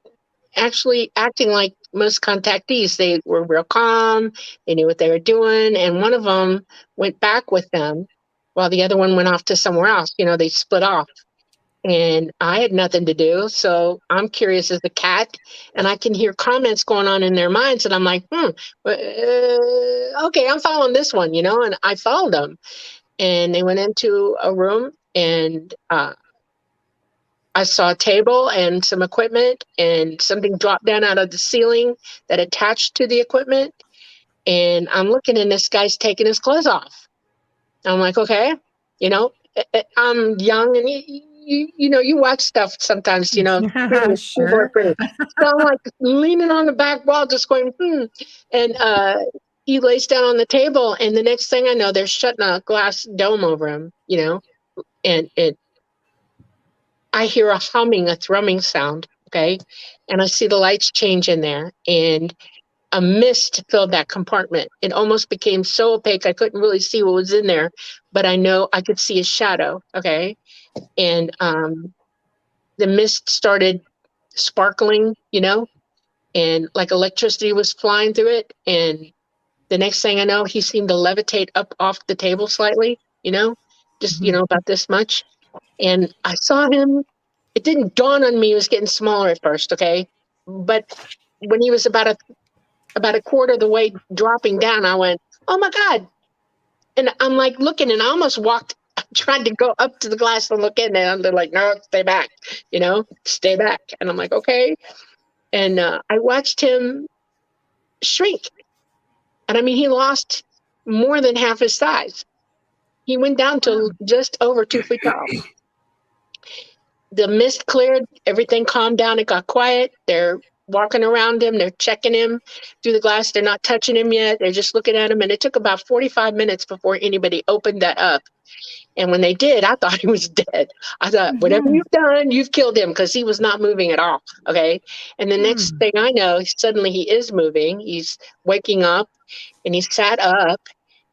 Speaker 6: actually acting like most contactees. They were real calm. They knew what they were doing. And one of them went back with them while the other one went off to somewhere else. You know, they split off. And I had nothing to do. So I'm curious as a cat, and I can hear comments going on in their minds. And I'm like, okay, I'm following this one, and I followed them. And they went into a room, and I saw a table and some equipment, and something dropped down out of the ceiling that attached to the equipment. And I'm looking, and this guy's taking his clothes off. I'm like, okay, I'm young, and you watch stuff sometimes, people are
Speaker 3: Sure.
Speaker 6: pretty. So I'm like leaning on the back wall, just going, And he lays down on the table, and the next thing I know, they're shutting a glass dome over him, and I hear a humming, a thrumming sound, okay? And I see the lights change in there, and a mist filled that compartment. It almost became so opaque I couldn't really see what was in there, but I know I could see a shadow, okay? And the mist started sparkling, and like electricity was flying through it. And the next thing I know, he seemed to levitate up off the table slightly, just, about this much. And I saw him. It didn't dawn on me he was getting smaller at first, okay? But when he was about a quarter of the way dropping down, I went, oh my God. And I'm like looking, and I almost walked, tried to go up to the glass and look in, and they're like, no, stay back, stay back. And I'm like, okay. And I watched him shrink. And I mean, he lost more than half his size. He went down to just over 2 feet tall. The mist cleared, everything calmed down, it got quiet. They're walking around him, they're checking him through the glass, they're not touching him yet, they're just looking at him. And it took about 45 minutes before anybody opened that up. And when they did, I thought he was dead. I thought, whatever you've done, you've killed him, because he was not moving at all, okay? And the next thing I know, suddenly he is moving, he's waking up, and he sat up,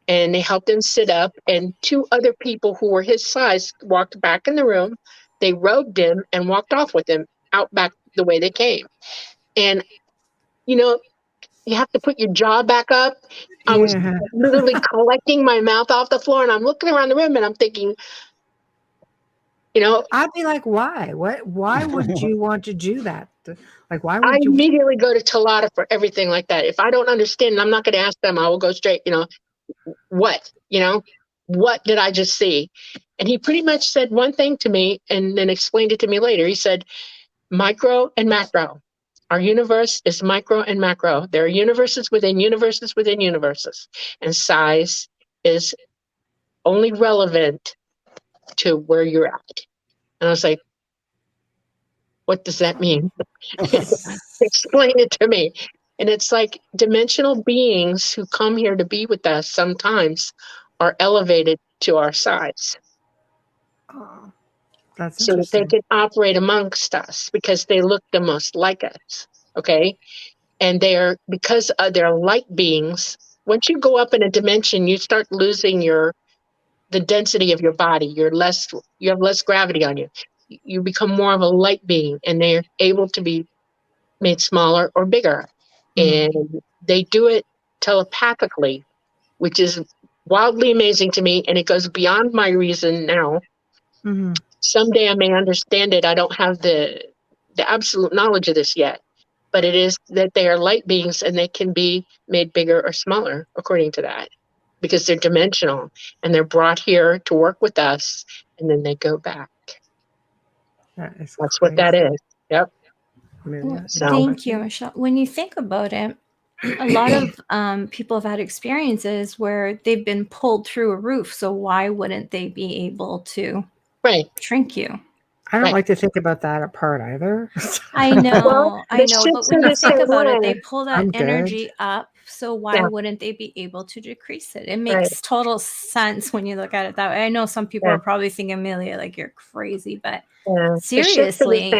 Speaker 6: and they helped him sit up, and 2 other people who were his size walked back in the room. They robed him and walked off with him out back the way they came. And, you have to put your jaw back up. I was literally collecting my mouth off the floor, and I'm looking around the room, and I'm thinking,
Speaker 3: I'd be like, why? Why would you want to do that? Like, why
Speaker 6: I
Speaker 3: would you?
Speaker 6: immediately go to Talata for everything like that. If I don't understand, I'm not going to ask them. I will go straight, what, what did I just see? And he pretty much said one thing to me and then explained it to me later. He said, micro and macro. Our universe is micro and macro. There are universes within universes within universes. And size is only relevant to where you're at. And I was like, what does that mean? Explain it to me. And it's like dimensional beings who come here to be with us sometimes are elevated to our size.
Speaker 3: Oh, that's
Speaker 6: so that they
Speaker 3: interesting.
Speaker 6: can operate amongst us because they look the most like us. Okay. And because they're light beings. Once you go up in a dimension, you start losing the density of your body. You have less gravity on you. You become more of a light being, and they're able to be made smaller or bigger. And they do it telepathically, which is wildly amazing to me. And it goes beyond my reason now. Someday I may understand it. I don't have the absolute knowledge of this yet, but it is that they are light beings, and they can be made bigger or smaller according to that, because they're dimensional, and they're brought here to work with us, and then they go back. That's what that is. Yep.
Speaker 4: Thank you, Michelle. When you think about it, a lot of people have had experiences where they've been pulled through a roof. So why wouldn't they be able to shrink you?
Speaker 3: I don't like to think about that part either.
Speaker 4: I know. But when you think about it, they pull that energy up. So why wouldn't they be able to decrease it? It makes total sense when you look at it that way. I know some people are probably thinking, Amelia, like you're crazy, but seriously,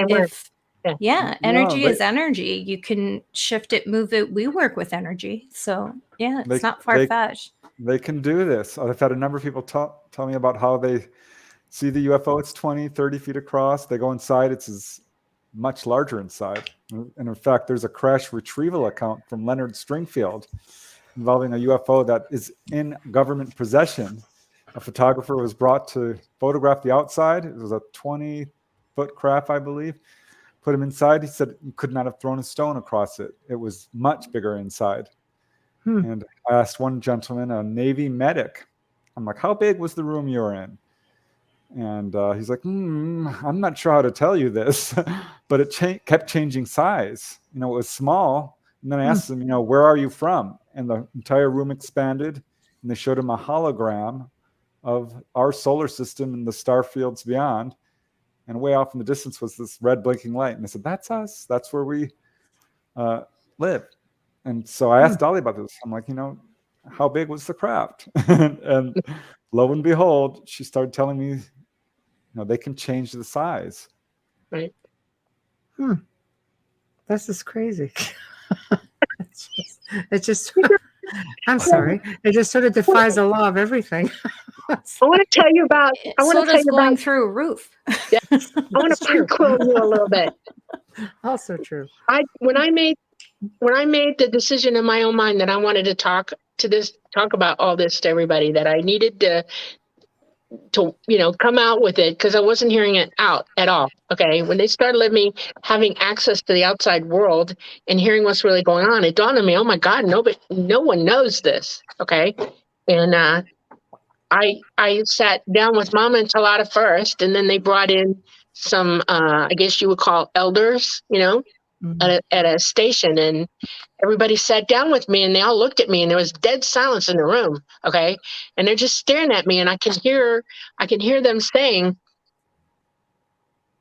Speaker 4: energy is energy. You can shift it, move it. We work with energy. So it's not far-fetched.
Speaker 5: They can do this. I've had a number of people tell me about how they see the UFO. It's 20, 30 feet across. They go inside. It's much larger inside. And in fact, there's a crash retrieval account from Leonard Stringfield involving a UFO that is in government possession. A photographer was brought to photograph the outside. It was a 20, 6-foot craft, I believe. Put him inside. He said you could not have thrown a stone across it. It was much bigger inside. And I asked one gentleman, a Navy medic, I'm like, how big was the room you were in? And he's like, I'm not sure how to tell you this, but it kept changing size. It was small. And then I asked him, where are you from? And the entire room expanded, and they showed him a hologram of our solar system and the star fields beyond. And way off in the distance was this red blinking light. And I said, that's us. That's where we live. And so I asked Dolly about this. I'm like, how big was the craft? And lo and behold, she started telling me, they can change the size.
Speaker 6: Right.
Speaker 3: This is crazy. It just I'm sorry. It just sort of defies the law of everything.
Speaker 8: I want to tell you about. I want to tell you
Speaker 4: going
Speaker 8: about
Speaker 4: through a roof.
Speaker 8: Yeah, I want to prequel you a little bit.
Speaker 3: Also true.
Speaker 8: When I made the decision in my own mind that I wanted to talk about all this to everybody, that I needed to come out with it, because I wasn't hearing it out at all. Okay. When they started letting me having access to the outside world and hearing what's really going on, it dawned on me, oh my God, no one knows this. Okay. And I sat down with Mama and Talata first, and then they brought in some I guess you would call elders, at a station, and everybody sat down with me, and they all looked at me, and there was dead silence in the room. Okay. And they're just staring at me, and I can hear them saying,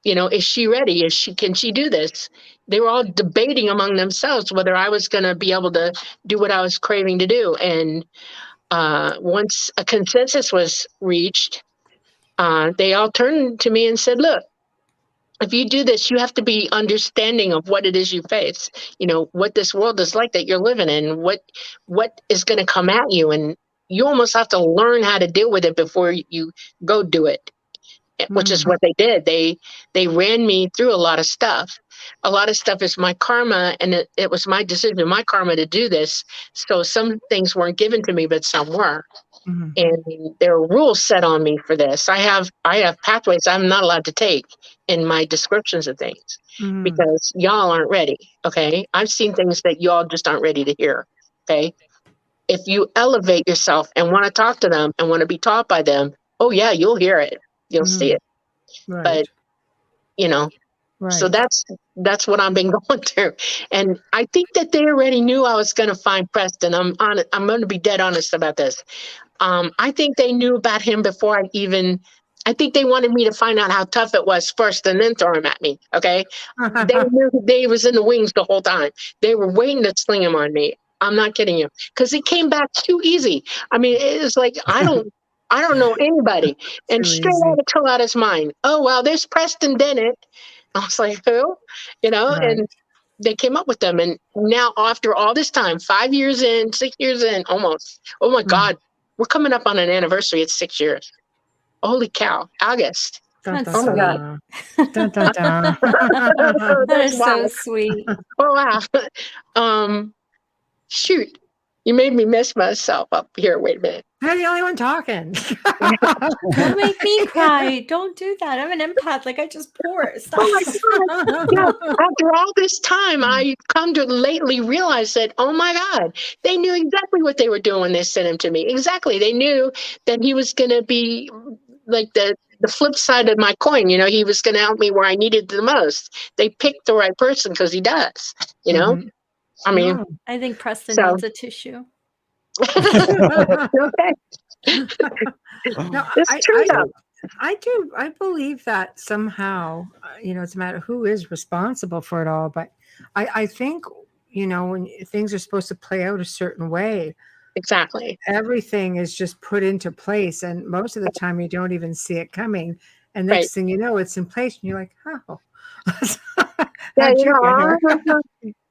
Speaker 8: is she ready? Can she do this? They were all debating among themselves whether I was going to be able to do what I was craving to do. And once a consensus was reached, they all turned to me and said, look, if you do this, you have to be understanding of what it is you face, what this world is like that you're living in, what is going to come at you. And you almost have to learn how to deal with it before you go do it, which is what they did. They ran me through a lot of stuff. A lot of stuff is my karma, and it was my decision, my karma to do this. So some things weren't given to me, but some were. And there are rules set on me for this. I have pathways I'm not allowed to take in my descriptions of things because y'all aren't ready. Okay. I've seen things that y'all just aren't ready to hear. Okay. If you elevate yourself and want to talk to them and want to be taught by them, oh yeah, you'll hear it. You'll see it.
Speaker 3: Right.
Speaker 8: But,
Speaker 3: right.
Speaker 8: So that's what I've been going through. And I think that they already knew I was going to find Preston. I'm going to be dead honest about this. I think they knew about him before I think they wanted me to find out how tough it was first and then throw him at me. Okay. They knew Dave was in the wings the whole time. They were waiting to sling him on me. I'm not kidding you. Because it came back too easy. I mean, it was like, I don't know anybody. And straight out of Talata's mind, oh, well, there's Preston Dennett. I was like, who? And they came up with them. And now after all this time, 5 years in, 6 years in, almost, oh my God, we're coming up on an anniversary. It's 6 years. Holy cow. August.
Speaker 3: Dun,
Speaker 8: oh my God.
Speaker 3: Dun, dun, dun.
Speaker 4: That is so sweet.
Speaker 8: Oh, wow. Shoot. You made me mess myself up here. Wait a minute.
Speaker 3: You're the only one talking.
Speaker 4: Don't make me cry. Don't do that. I'm an empath. Like, I just pour. Stop.
Speaker 8: Oh my God. Yeah, after all this time, I come to lately realize that, oh my God, they knew exactly what they were doing when they sent him to me. Exactly. They knew that he was going to be like the flip side of my coin. He was going to help me where I needed the most. They picked the right person because he does, I mean,
Speaker 4: I think Preston needs a tissue.
Speaker 8: Okay.
Speaker 3: No, I do. I believe that somehow, it's a matter of who is responsible for it all. But I think, when things are supposed to play out a certain way,
Speaker 8: exactly,
Speaker 3: everything is just put into place. And most of the time you don't even see it coming. And next thing you know, it's in place and you're like, oh.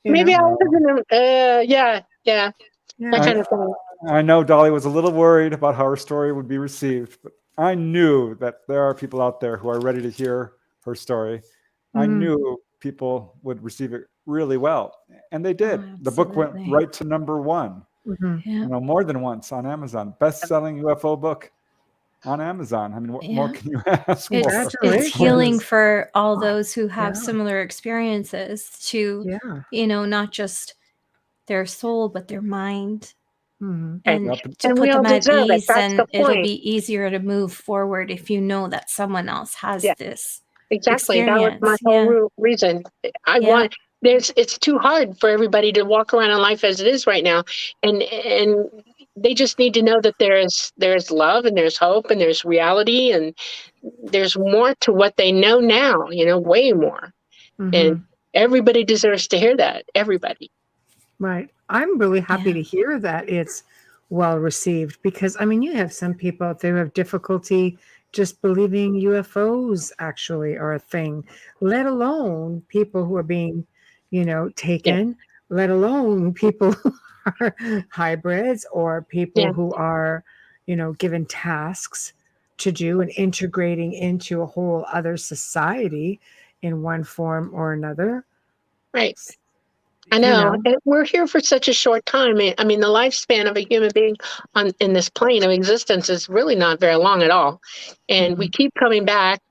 Speaker 8: Maybe I wasn't. Yeah. That kind of thing.
Speaker 5: I know Dolly was a little worried about how her story would be received, but I knew that there are people out there who are ready to hear her story. I knew people would receive it really well, and they did. The book went right to #1. More than once on Amazon. Best-selling UFO book. on Amazon. I mean, what more can you ask for?
Speaker 4: It's healing for all those who have similar experiences to, not just their soul, but their mind.
Speaker 3: Mm-hmm.
Speaker 4: And to put them at ease, and it'll be easier to move forward if you know that someone else has this
Speaker 8: exactly.
Speaker 4: experience.
Speaker 8: That was my whole reason. It's too hard for everybody to walk around in life as it is right now, and they just need to know that there's love and there's hope and there's reality and there's more to what they know now. Way more, and everybody deserves to hear that. Everybody.
Speaker 3: Right. I'm really happy to hear that it's well received, because I mean, you have some people out there who have difficulty just believing UFOs actually are a thing, let alone people who are being, taken, let alone people who are hybrids or people who are, given tasks to do and integrating into a whole other society in one form or another.
Speaker 8: Right. I know. And we're here for such a short time. I mean, the lifespan of a human being in this plane of existence is really not very long at all. And we keep coming back,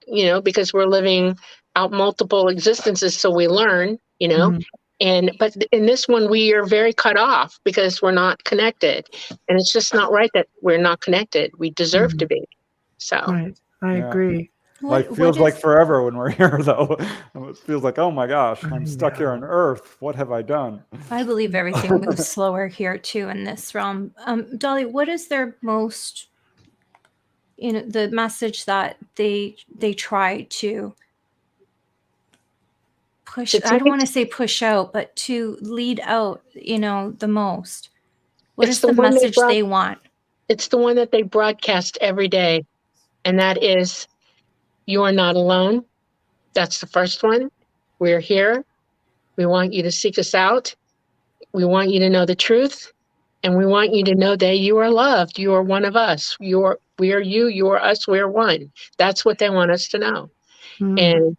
Speaker 8: because we're living out multiple existences. So we learn, but in this one, we are very cut off because we're not connected. And it's just not right that we're not connected. We deserve to be. So
Speaker 3: right. I agree.
Speaker 5: Life feels like forever when we're here, though. It feels like, oh my gosh, I'm stuck here on Earth. What have I done?
Speaker 4: I believe everything moves slower here too in this realm. Dolly, what is their most, the message that they try to push? I don't want to say push out, but to lead out, the most. What is the message they want?
Speaker 8: It's the one that they broadcast every day, and that is, you are not alone. That's the first one. We're here. We want you to seek us out. We want you to know the truth. And we want you to know that you are loved. You are one of us. We are you. You are us. We are one. That's what they want us to know. And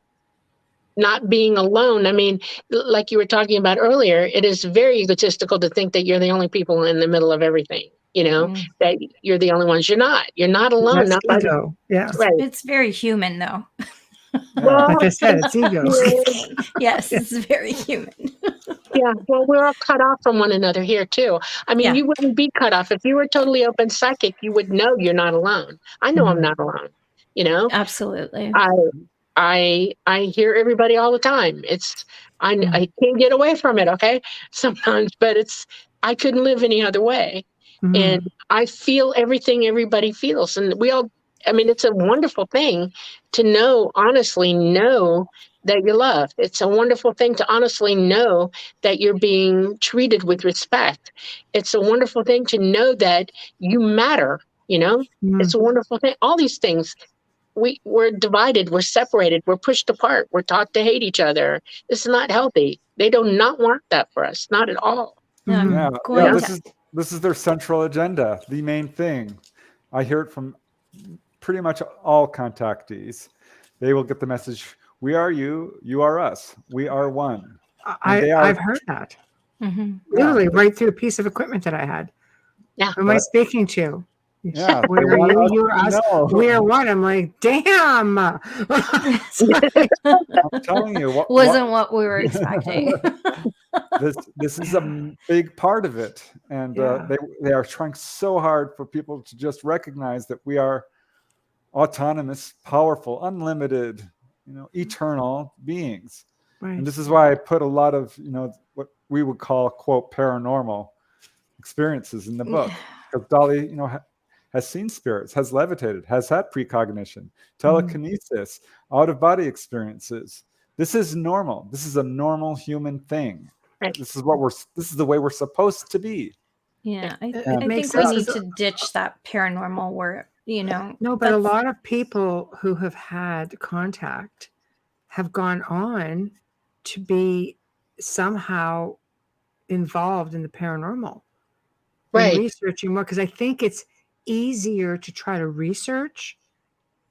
Speaker 8: not being alone. I mean, like you were talking about earlier, it is very egotistical to think that you're the only people in the middle of everything. That you're the only ones. You're not. You're not alone.
Speaker 3: That's ego. Yeah.
Speaker 4: Right. It's very human, though.
Speaker 3: Well, like I said, it's ego.
Speaker 4: Yes, it's very human.
Speaker 8: Well, we're all cut off from one another here too. I mean, you wouldn't be cut off if you were totally open psychic. You would know you're not alone. I know I'm not alone.
Speaker 4: Absolutely.
Speaker 8: I hear everybody all the time. I can't get away from it. Okay, sometimes, but I couldn't live any other way. And I feel everything everybody feels, and we all. I mean, it's a wonderful thing to honestly know that you're loved. It's a wonderful thing to honestly know that you're being treated with respect. It's a wonderful thing to know that you matter, It's a wonderful thing. All these things, we're divided, we're separated, we're pushed apart, we're taught to hate each other. This is not healthy. They do not want that for us, not at all.
Speaker 5: This is their central agenda, the main thing. I hear it from pretty much all contactees. They will get the message, we are you, you are us, we are one.
Speaker 3: I've heard that. Literally right through a piece of equipment that I had.
Speaker 8: Yeah.
Speaker 3: Who am I speaking to?
Speaker 5: Yeah.
Speaker 3: We are you, you are us, we are one. I'm like, damn.
Speaker 5: I'm telling you.
Speaker 4: Wasn't what we were expecting.
Speaker 5: This is a big part of it. And they are trying so hard for people to just recognize that we are autonomous, powerful, unlimited, eternal beings. Right. And this is why I put a lot of, what we would call, quote, paranormal experiences in the book. Because Dolly, has seen spirits, has levitated, has had precognition, telekinesis, out-of-body experiences. This is normal. This is a normal human thing. Right. This is the way we're supposed to be.
Speaker 4: Yeah, I think we need to ditch that paranormal word.
Speaker 3: No, but a lot of people who have had contact have gone on to be somehow involved in the paranormal. Right. And researching more, because I think it's easier to try to research,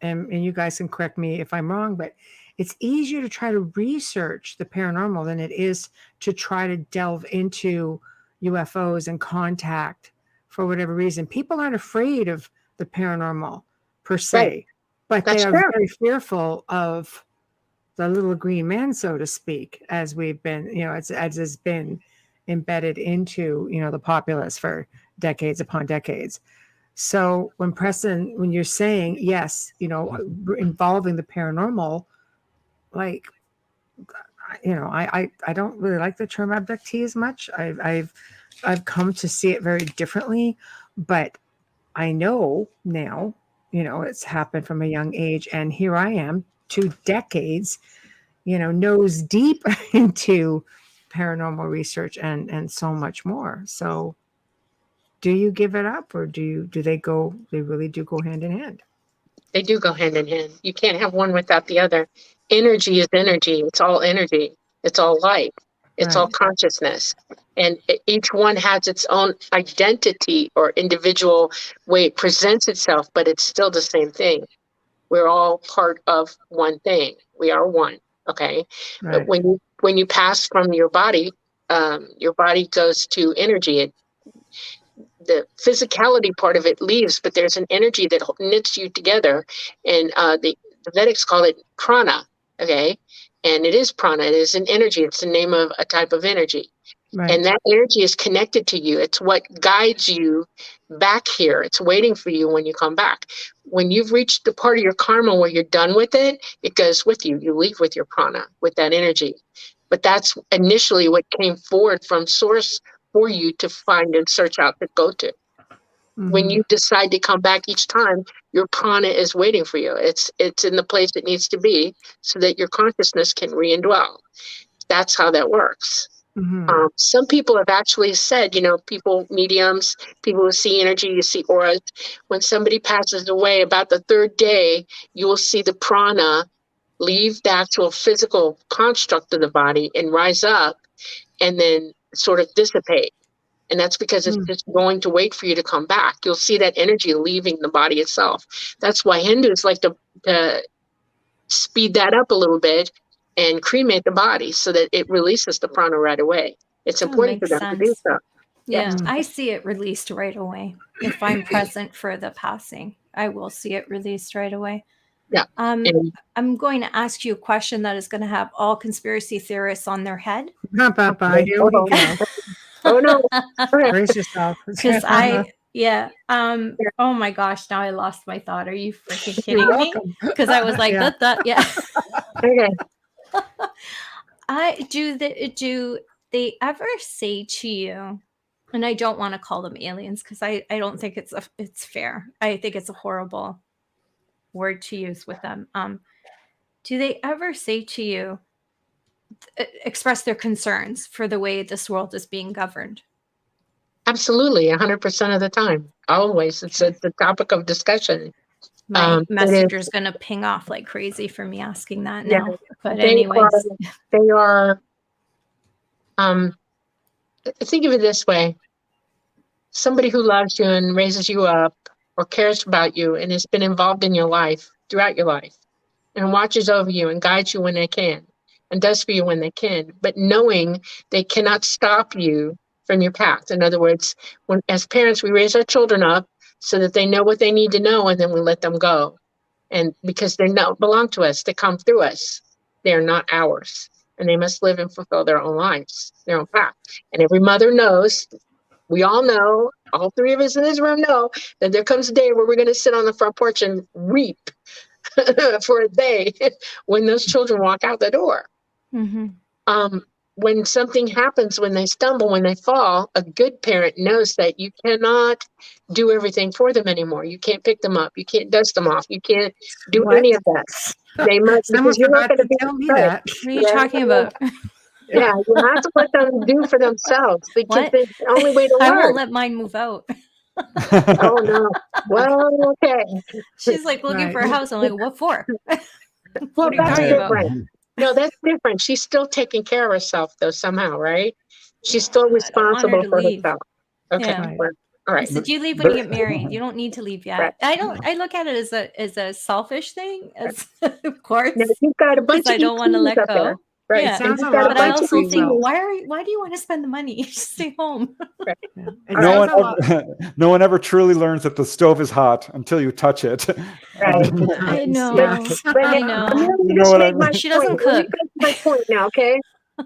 Speaker 3: and you guys can correct me if I'm wrong, but it's easier to try to research the paranormal than it is to try to delve into UFOs and contact for whatever reason. People aren't afraid of the paranormal, per se,
Speaker 8: Right.
Speaker 3: but
Speaker 8: That's
Speaker 3: they are
Speaker 8: true.
Speaker 3: very fearful of the little green man, so to speak, as we've been, as has been embedded into, the populace for decades upon decades. So when you're saying, yes, involving the paranormal, like, I don't really like the term abductee as much. I've come to see it very differently, but I know now, it's happened from a young age, and here I am, 2 decades, nose deep into paranormal research and so much more. So do you give it up, or do they really do go hand in hand?
Speaker 8: They do go hand in hand. You can't have one without the other. Energy is energy. It's all energy. It's all light. It's all
Speaker 3: Right.
Speaker 8: consciousness. And each one has its own identity or individual way it presents itself, but it's still the same thing. We're all part of one thing. We are one. Okay. But
Speaker 3: Right.
Speaker 8: when you pass from your body goes to energy. The physicality part of it leaves, but there's an energy that knits you together. And the Vedics call it prana. Okay. And it is prana. It is an energy. It's the name of a type of energy.
Speaker 3: Right.
Speaker 8: And that energy is connected to you. It's what guides you back here. It's waiting for you when you come back. When you've reached the part of your karma where you're done with it, it goes with you. You leave with your prana, with that energy. But that's initially what came forward from source for you to find and search out to go to.
Speaker 3: Mm-hmm.
Speaker 8: When you decide to come back each time, your prana is waiting for you. It's in the place it needs to be so that your consciousness can re-indwell. That's how that works.
Speaker 3: Mm-hmm.
Speaker 8: Some people have actually said, people, mediums, people who see energy, you see auras. When somebody passes away, about the 3rd day, you will see the prana leave the actual physical construct of the body and rise up and then sort of dissipate. And that's because it's just going to wait for you to come back. You'll see that energy leaving the body itself. That's why Hindus like to speed that up a little bit and cremate the body so that it releases the prana right away. It's important for them to do so.
Speaker 4: Yeah,
Speaker 8: Yes.
Speaker 4: I see it released right away. If I'm present for the passing, I will see it released right away.
Speaker 8: Yeah.
Speaker 4: I'm going to ask you a question that is going to have all conspiracy theorists on their head.
Speaker 3: Here we go.
Speaker 8: Oh no.
Speaker 3: Brace yourself.
Speaker 4: Because oh my gosh, now I lost my thought. Are you freaking kidding me? Because I was like, yeah.
Speaker 8: Okay.
Speaker 4: Do they ever say to you, and I don't want to call them aliens because I don't think it's fair. I think it's a horrible word to use with them. Do they ever say to you, express their concerns for the way this world is being governed?
Speaker 8: Absolutely, 100% of the time. Always. It's a topic of discussion.
Speaker 4: My messenger's going to ping off like crazy for me asking that now. But anyways.
Speaker 8: They are, think of it this way. Somebody who loves you and raises you up or cares about you and has been involved in your life, throughout your life, and watches over you and guides you when they can and does for you when they can, but knowing they cannot stop you from your path. In other words, as parents, we raise our children up so that they know what they need to know, and then we let them go. And because they don't belong to us, they come through us. They are not ours, and they must live and fulfill their own lives, their own path. And every mother knows, we all know, all 3 of us in this room know that there comes a day where we're going to sit on the front porch and weep for a day when those children walk out the door.
Speaker 4: Mm-hmm.
Speaker 8: When something happens, when they stumble, when they fall, a good parent knows that you cannot do everything for them anymore. You can't pick them up. You can't dust them off. You can't do any of that. They must, because you're not going to
Speaker 3: tell me that.
Speaker 4: What are you talking about?
Speaker 8: Yeah, you have to let them do for themselves because it's the only way to learn.
Speaker 4: I won't let mine move out.
Speaker 8: Oh no. Well, okay.
Speaker 4: She's like looking for a house. I'm like, what for?
Speaker 8: Well,
Speaker 4: that's
Speaker 8: different. No, that's different. She's still taking care of herself though, somehow, right? She's still responsible for herself. Okay.
Speaker 4: Yeah.
Speaker 8: All right.
Speaker 4: So you leave when you get married. You don't need to leave yet.
Speaker 8: Right.
Speaker 4: I look at it as a selfish thing. Of course.
Speaker 8: Now, you've got a bunch
Speaker 4: I don't want to let go.
Speaker 8: Right.
Speaker 4: Yeah,
Speaker 3: sounds
Speaker 8: And
Speaker 3: a
Speaker 8: you've got
Speaker 3: lot
Speaker 4: but I
Speaker 3: like
Speaker 8: bunch of
Speaker 4: also
Speaker 3: free
Speaker 4: think,
Speaker 3: will.
Speaker 4: why do you want to spend the money? Just stay home.
Speaker 8: Right.
Speaker 3: Yeah. It
Speaker 8: All
Speaker 5: No
Speaker 3: sounds
Speaker 5: one,
Speaker 3: a lot.
Speaker 5: no one ever truly learns that the stove is hot until you touch it.
Speaker 8: Right.
Speaker 4: I know.
Speaker 3: Yes.
Speaker 8: But
Speaker 4: I
Speaker 8: now,
Speaker 4: know.
Speaker 8: Amelia
Speaker 5: You know
Speaker 8: just
Speaker 5: what I
Speaker 8: made my
Speaker 5: mean?
Speaker 4: She doesn't
Speaker 8: point. Let me
Speaker 4: cook.
Speaker 8: make my point now, okay?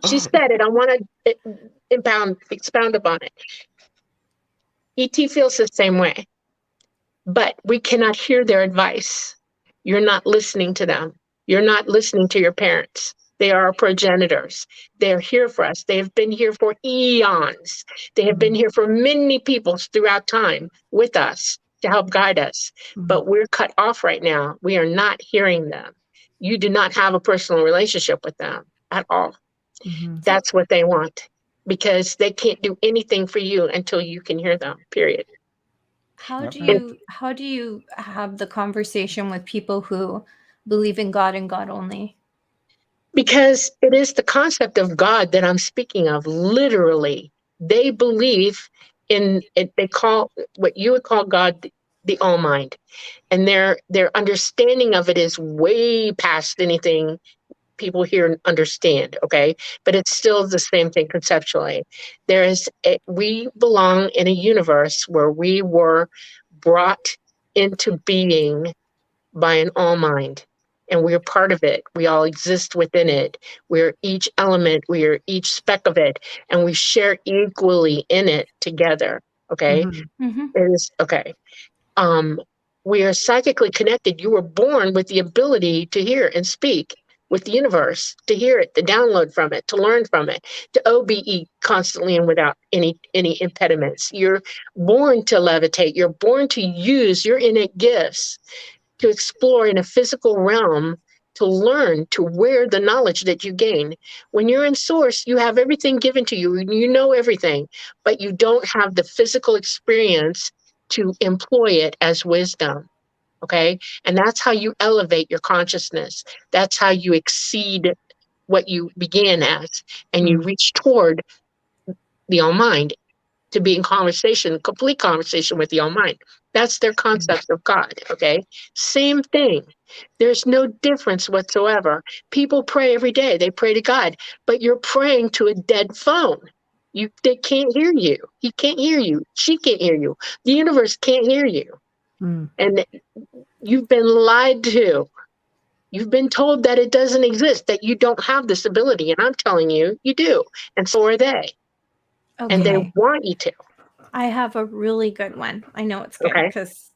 Speaker 8: She said it. I want to expound upon it. ET feels the same way, but we cannot hear their advice. You're not listening to them. You're not listening to your parents. They are our progenitors. They're here for us. They have been here for eons. They have been here for many peoples throughout time with us to help guide us. But we're cut off right now. We are not hearing them. You do not have a personal relationship with them at all. That's what they want, because they can't do anything for you until you can hear them, period.
Speaker 4: How
Speaker 5: Yep.
Speaker 4: do you have the conversation with people who believe in God and God only?
Speaker 8: Because it is the concept of God that I'm speaking of. Literally, they believe in it. They call what you would call God the All Mind, and their understanding of it is way past anything people here understand. Okay, but it's still the same thing conceptually. We belong in a universe where we were brought into being by an all mind, and we're part of it. We all exist within it. We're each element, we're each speck of it, and we share equally in it together. Okay.
Speaker 4: Mm-hmm.
Speaker 8: It is okay. We are psychically connected. You were born with the ability to hear and speak with the universe, to hear it, to download from it, to learn from it, to OBE constantly and without any impediments. You're born to levitate. You're born to use your innate gifts to explore in a physical realm, to learn, to wear the knowledge that you gain. When you're in source, you have everything given to you, and you know everything, but you don't have the physical experience to employ it as wisdom. Okay. And that's how you elevate your consciousness. That's how you exceed what you began as, and you reach toward the all mind, to be in conversation, complete conversation with the all mind. That's their concept of God. Okay. Same thing. There's no difference whatsoever. People pray every day. They pray to God, but you're praying to a dead phone. They can't hear you. He can't hear you. She can't hear you. The universe can't hear you. And you've been lied to. You've been told that it doesn't exist, that you don't have this ability. And I'm telling you, you do. And so are they.
Speaker 4: Okay.
Speaker 8: And they want you to.
Speaker 4: I have a really good one. I know it's good
Speaker 8: Okay.
Speaker 4: because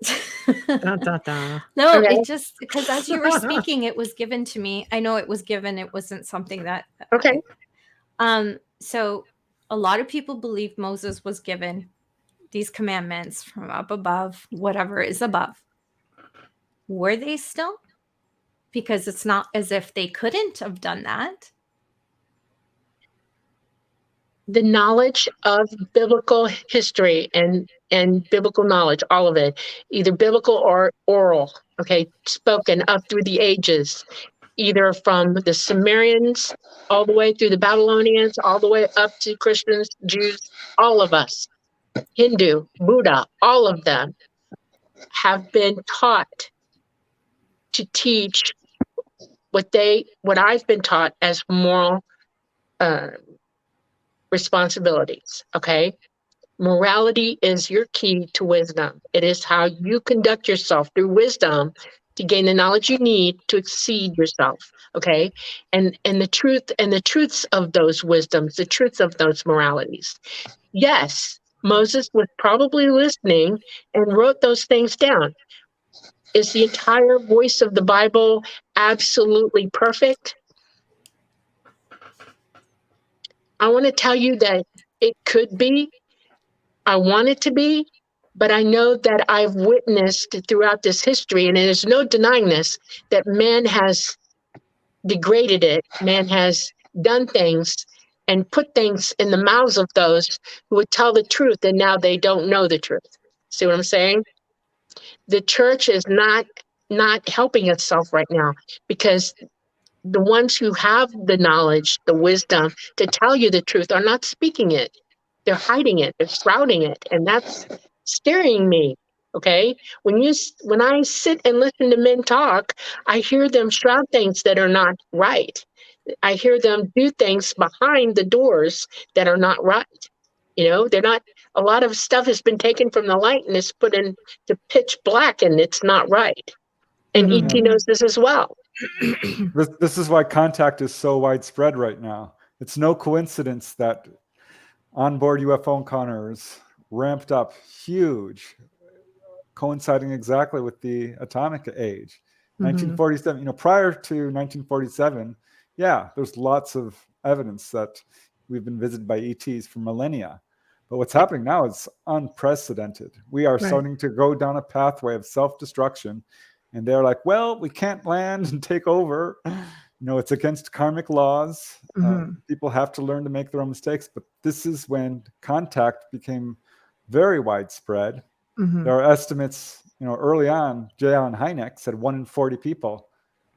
Speaker 3: Da, da, da.
Speaker 4: no,
Speaker 8: Okay.
Speaker 4: it just because as you were speaking, it was given to me. I know it was given. It wasn't something that.
Speaker 8: Okay.
Speaker 4: So a lot of people believe Moses was given these commandments from up above, whatever is above. Were they still? Because it's not as if they couldn't have done that.
Speaker 8: The knowledge of biblical history and biblical knowledge, all of it, either biblical or oral, okay, spoken up through the ages, either from the Sumerians all the way through the Babylonians, all the way up to Christians, Jews, all of us, Hindu, Buddha, all of them have been taught to teach what I've been taught as moral responsibilities. Okay. Morality is your key to wisdom. It is how you conduct yourself through wisdom to gain the knowledge you need to exceed yourself. Okay. And the truths of those wisdoms, the truths of those moralities. Yes, Moses was probably listening and wrote those things down. Is the entire voice of the Bible absolutely perfect? I want to tell you that it could be. I want it to be, but I know that I've witnessed throughout this history, and there's no denying this, that man has degraded it. Man has done things and put things in the mouths of those who would tell the truth, and now they don't know the truth. See what I'm saying? The church is not helping itself right now, because the ones who have the knowledge, the wisdom to tell you the truth are not speaking it. They're hiding it. They're shrouding it. And that's scaring me. Okay. When I sit and listen to men talk, I hear them shroud things that are not right. I hear them do things behind the doors that are not right. They're not, a lot of stuff has been taken from the light and is put into pitch black, and it's not right. And ET knows this as well.
Speaker 5: This is why contact is so widespread right now. It's no coincidence that onboard UFO encounters ramped up huge, coinciding exactly with the atomic age. 1947, prior to 1947, there's lots of evidence that we've been visited by ETs for millennia. But what's happening now is unprecedented. We are starting to go down a pathway of self-destruction. And they're like, well, we can't land and take over. It's against karmic laws. People have to learn to make their own mistakes. But this is when contact became very widespread. There are estimates, early on, J. Allen Hynek said 1 in 40 people.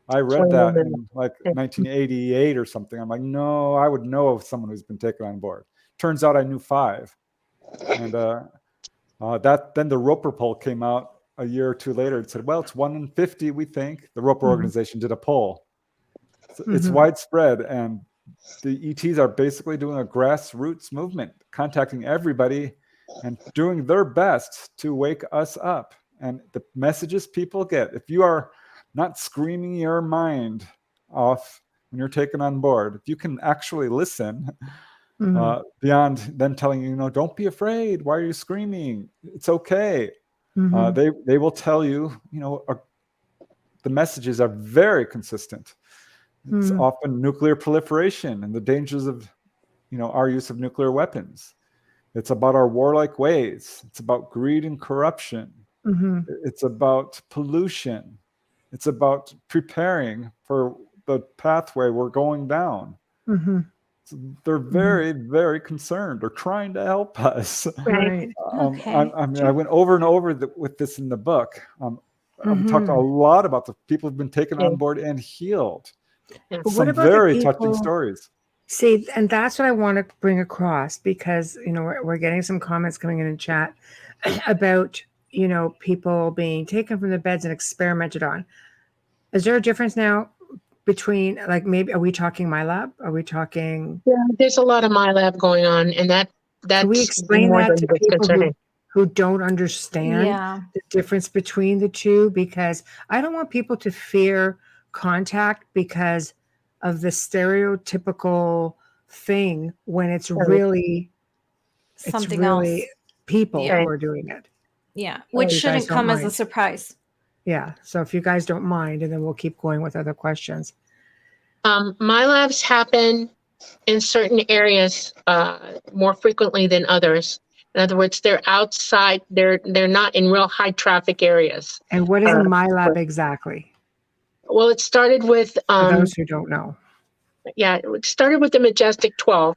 Speaker 5: I read that in 1988 or something. I'm like, no, I would know of someone who's been taken on board. Turns out I knew 5. And then the Roper poll came out a year or 2 later and said, well, it's 1 in 50, we think. The Roper organization did a poll. So it's widespread, and the ETs are basically doing a grassroots movement, contacting everybody and doing their best to wake us up. And the messages people get, if you are not screaming your mind off when you're taken on board, if you can actually listen, beyond them telling you, don't be afraid. Why are you screaming? It's okay. They will tell you, the messages are very consistent. It's often nuclear proliferation and the dangers of, our use of nuclear weapons. It's about our warlike ways. It's about greed and corruption. It's about pollution. It's about preparing for the pathway we're going down. So they're very, very concerned. They're trying to help us.
Speaker 3: Right.
Speaker 5: I went over and over with this in the book. We talked a lot about the people who've been taken on board and healed. Some very touching stories.
Speaker 3: See, and that's what I want to bring across, because, we're getting some comments coming in chat about, people being taken from the beds and experimented on. Is there a difference now between, maybe, are we talking MyLab? Are we talking?
Speaker 8: Yeah, there's a lot of MyLab going on, and that's
Speaker 3: can we explain that to people who don't understand the difference between the two? Because I don't want people to fear contact because of the stereotypical thing, when it's really
Speaker 4: something else.
Speaker 3: People who are doing it.
Speaker 4: Yeah, which shouldn't come as a surprise.
Speaker 3: Yeah, so if you guys don't mind, and then we'll keep going with other questions.
Speaker 8: MyLabs happen in certain areas more frequently than others. In other words, they're outside. They're not in real high traffic areas.
Speaker 3: And what is a MyLab exactly?
Speaker 8: Well, it started with
Speaker 3: for those who don't know.
Speaker 8: Yeah, it started with the Majestic 12.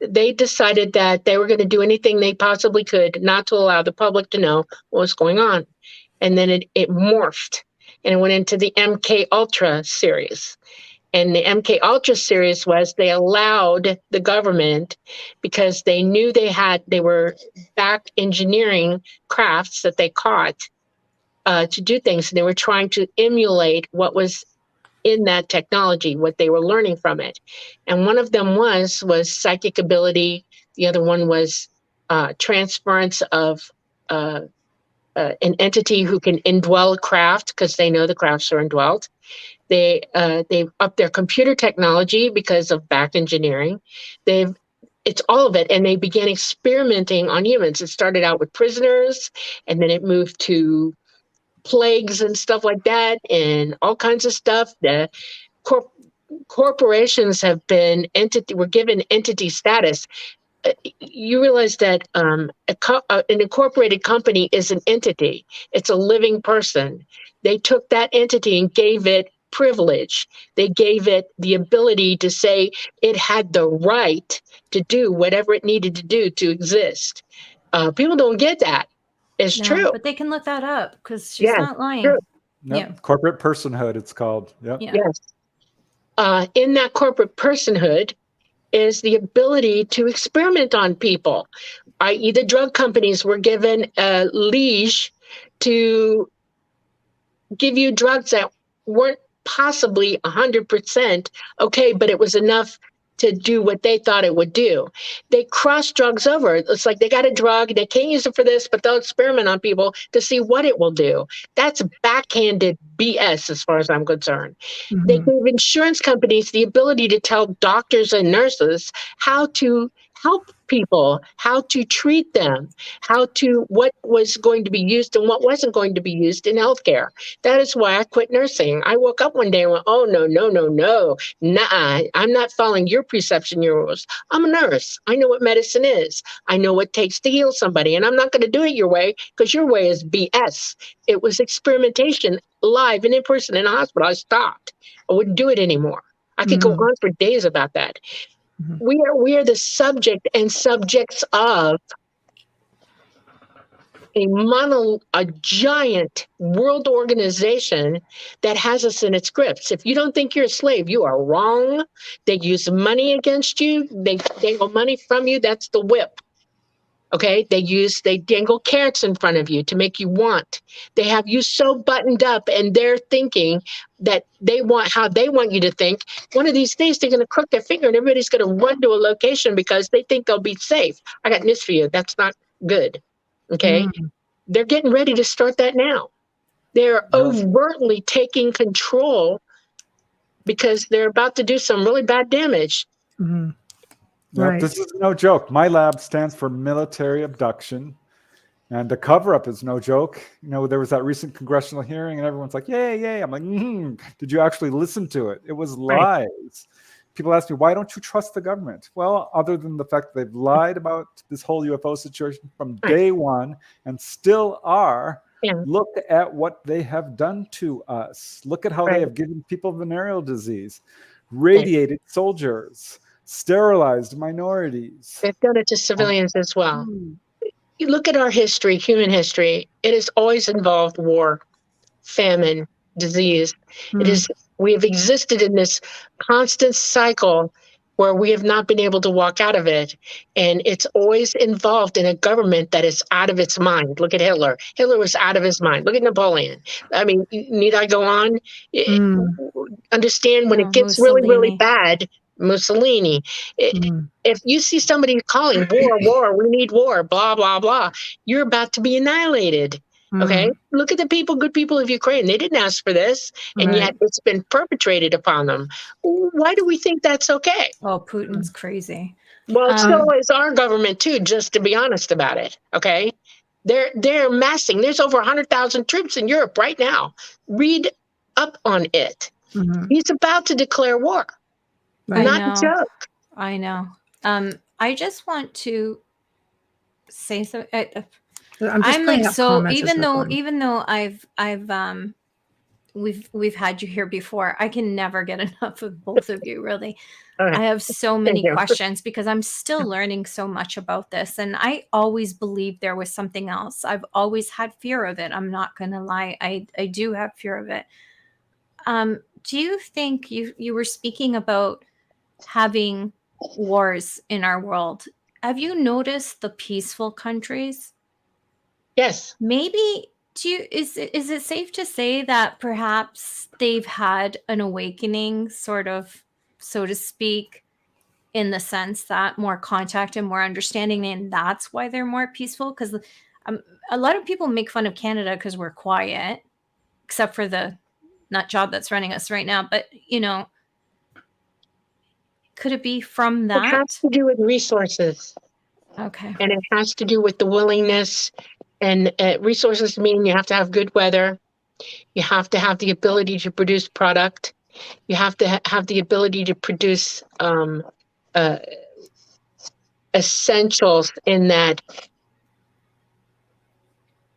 Speaker 8: They decided that they were going to do anything they possibly could not to allow the public to know what was going on. And then it morphed, and it went into the MK Ultra series. And the MK Ultra series was, they allowed the government, because they knew they were back engineering crafts that they caught to do things. And they were trying to emulate what was in that technology, what they were learning from it. And one of them was psychic ability. The other one was transference of an entity who can indwell a craft, because they know the crafts are indwelled. They upped their computer technology because of back engineering. It's all of it. And they began experimenting on humans. It started out with prisoners, and then it moved to plagues and stuff like that, and all kinds of stuff. The corporations were given entity status. You realize that an incorporated company is an entity. It's a living person. They took that entity and gave it privilege. They gave it the ability to say it had the right to do whatever it needed to do to exist. People don't get that. It's true.
Speaker 4: But they can look that up, because she's not lying.
Speaker 5: Yep. Yeah. Corporate personhood, it's called. Yep.
Speaker 4: Yeah.
Speaker 8: Yes. In that corporate personhood is the ability to experiment on people, i.e. the drug companies were given a leash to give you drugs that weren't possibly 100% okay, but it was enough to do what they thought it would do. They cross drugs over. It's like they got a drug, they can't use it for this, but they'll experiment on people to see what it will do. That's backhanded BS as far as I'm concerned. They gave insurance companies the ability to tell doctors and nurses how to help people, how to treat them, what was going to be used and what wasn't going to be used in healthcare. That is why I quit nursing. I woke up one day and went, oh, no, nah, I'm not following your preception rules. I'm a nurse. I know what medicine is. I know what it takes to heal somebody, and I'm not going to do it your way because your way is BS. It was experimentation live and in person in a hospital. I stopped. I wouldn't do it anymore. I could go on for days about that. We are the subject and subjects of a giant world organization that has us in its grips. If you don't think you're a slave, you are wrong. They use money against you. They dangle money from you. That's the whip. Okay, they dangle carrots in front of you to make you want. They have you so buttoned up, and they're thinking that how they want you to think. One of these days, they're going to crook their finger, and everybody's going to run to a location because they think they'll be safe. I got news for you. That's not good. Okay, they're getting ready to start that now. They're overtly taking control because they're about to do some really bad damage.
Speaker 5: Right. This is no joke. My lab stands for military abduction, and the cover-up is no joke. There was that recent congressional hearing, and everyone's like, yay. I'm like, did you actually listen to it? It was lies. Right. People ask me, why don't you trust the government? Well, other than the fact that they've lied about this whole UFO situation from day one and still are, look at what they have done to us. Look at how they have given people venereal disease, radiated soldiers, sterilized minorities.
Speaker 8: They've done it to civilians as well. You look at our history, human history, it has always involved war, famine, disease. We have existed in this constant cycle where we have not been able to walk out of it. And it's always involved in a government that is out of its mind. Look at Hitler. Hitler was out of his mind. Look at Napoleon. I mean, need I go on? Understand when it gets really, really bad, Mussolini. If you see somebody calling war, we need war, blah, blah, blah, you're about to be annihilated. Okay, look at the good people of Ukraine. They didn't ask for this, and yet it's been perpetrated upon them. Why do we think that's okay?
Speaker 4: Oh, Putin's crazy.
Speaker 8: Well, so is our government too, just to be honest about it. Okay, they're massing. There's over 100,000 troops in Europe right now. Read up on it. He's about to declare war. Not a joke.
Speaker 4: I know. I just want to say something. I'm like, so even though we've had you here before, I can never get enough of both of you, really. I have so many questions because I'm still learning so much about this, and I always believed there was something else. I've always had fear of it. I'm not going to lie. I do have fear of it. Do you think you were speaking about having wars in our world? Have you noticed the peaceful countries?
Speaker 8: Yes.
Speaker 4: Maybe is it safe to say that perhaps they've had an awakening, sort of, so to speak, in the sense that more contact and more understanding, and that's why they're more peaceful? Because a lot of people make fun of Canada because we're quiet, except for the nut job that's running us right now. But could it be from that?
Speaker 8: It has to do with resources.
Speaker 4: Okay.
Speaker 8: And it has to do with the willingness. And resources mean you have to have good weather. You have to have the ability to produce product. You have to have the ability to produce essentials in that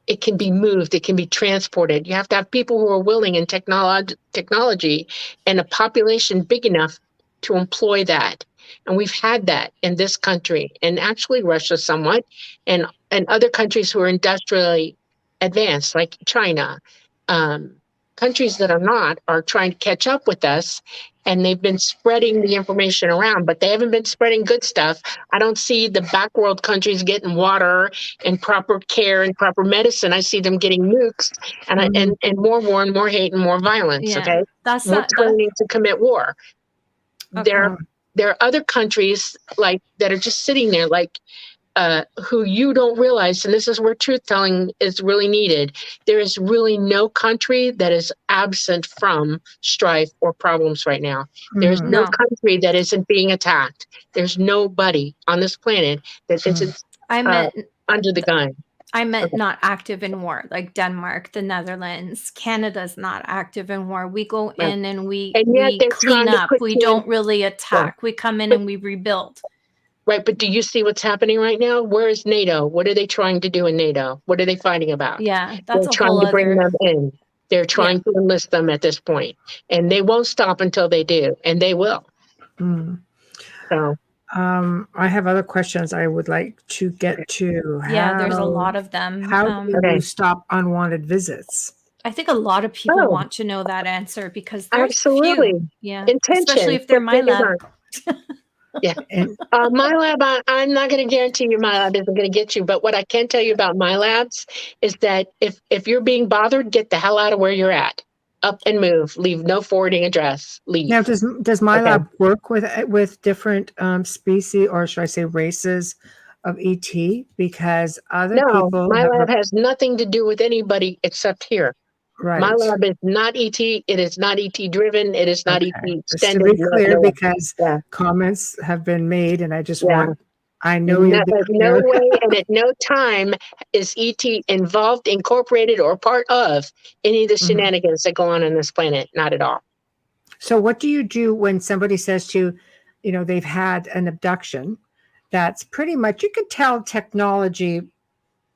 Speaker 8: it can be moved, it can be transported. You have to have people who are willing in technology and a population big enough to employ that. And we've had that in this country, and actually Russia somewhat, and other countries who are industrially advanced, like China. countries that are not are trying to catch up with us, and they've been spreading the information around, but they haven't been spreading good stuff. I don't see the backworld countries getting water and proper care and proper medicine. I see them getting nukes and more war and more hate and more violence.
Speaker 4: Yeah,
Speaker 8: okay,
Speaker 4: that's
Speaker 8: more
Speaker 4: not
Speaker 8: training to commit war.
Speaker 4: Okay.
Speaker 8: There are other countries like that are just sitting there, like who you don't realize, and this is where truth telling is really needed. There is really no country that is absent from strife or problems right now. There's no country that isn't being attacked. There's nobody on this planet that isn't under the gun.
Speaker 4: I meant not active in war, like Denmark, the Netherlands, Canada's not active in war. We go in and we clean up. We don't really attack. We come in and we rebuild.
Speaker 8: Right, but do you see what's happening right now? Where is NATO? What are they trying to do in NATO? What are they fighting about?
Speaker 4: Yeah, that's
Speaker 8: They're trying to bring them in. They're trying to enlist them at this point, and they won't stop until they do, and they will. So,
Speaker 3: I have other questions I would like to get to.
Speaker 4: There's a lot of them.
Speaker 3: How do you stop unwanted visits?
Speaker 4: I think a lot of people want to know that answer because there's
Speaker 8: absolutely
Speaker 4: few. Yeah,
Speaker 8: intention,
Speaker 4: especially if they're my lab.
Speaker 8: Yeah. My lab, I'm not going to guarantee you my lab isn't going to get you. But what I can tell you about my labs is that if you're being bothered, get the hell out of where you're at. Up and move. Leave no forwarding address. Leave.
Speaker 3: Now, does my lab work with different species, or should I say races of ET? Because other people.
Speaker 8: My lab has nothing to do with anybody except here.
Speaker 3: Right.
Speaker 8: My lab is not ET. It is not ET driven. It is not ET extended.
Speaker 3: Just to be clear, because comments have been made, and I just want, I know you.
Speaker 8: No way and at no time is ET involved, incorporated, or part of any of the shenanigans that go on this planet. Not at all.
Speaker 3: So what do you do when somebody says to you, they've had an abduction that's pretty much, you could tell technology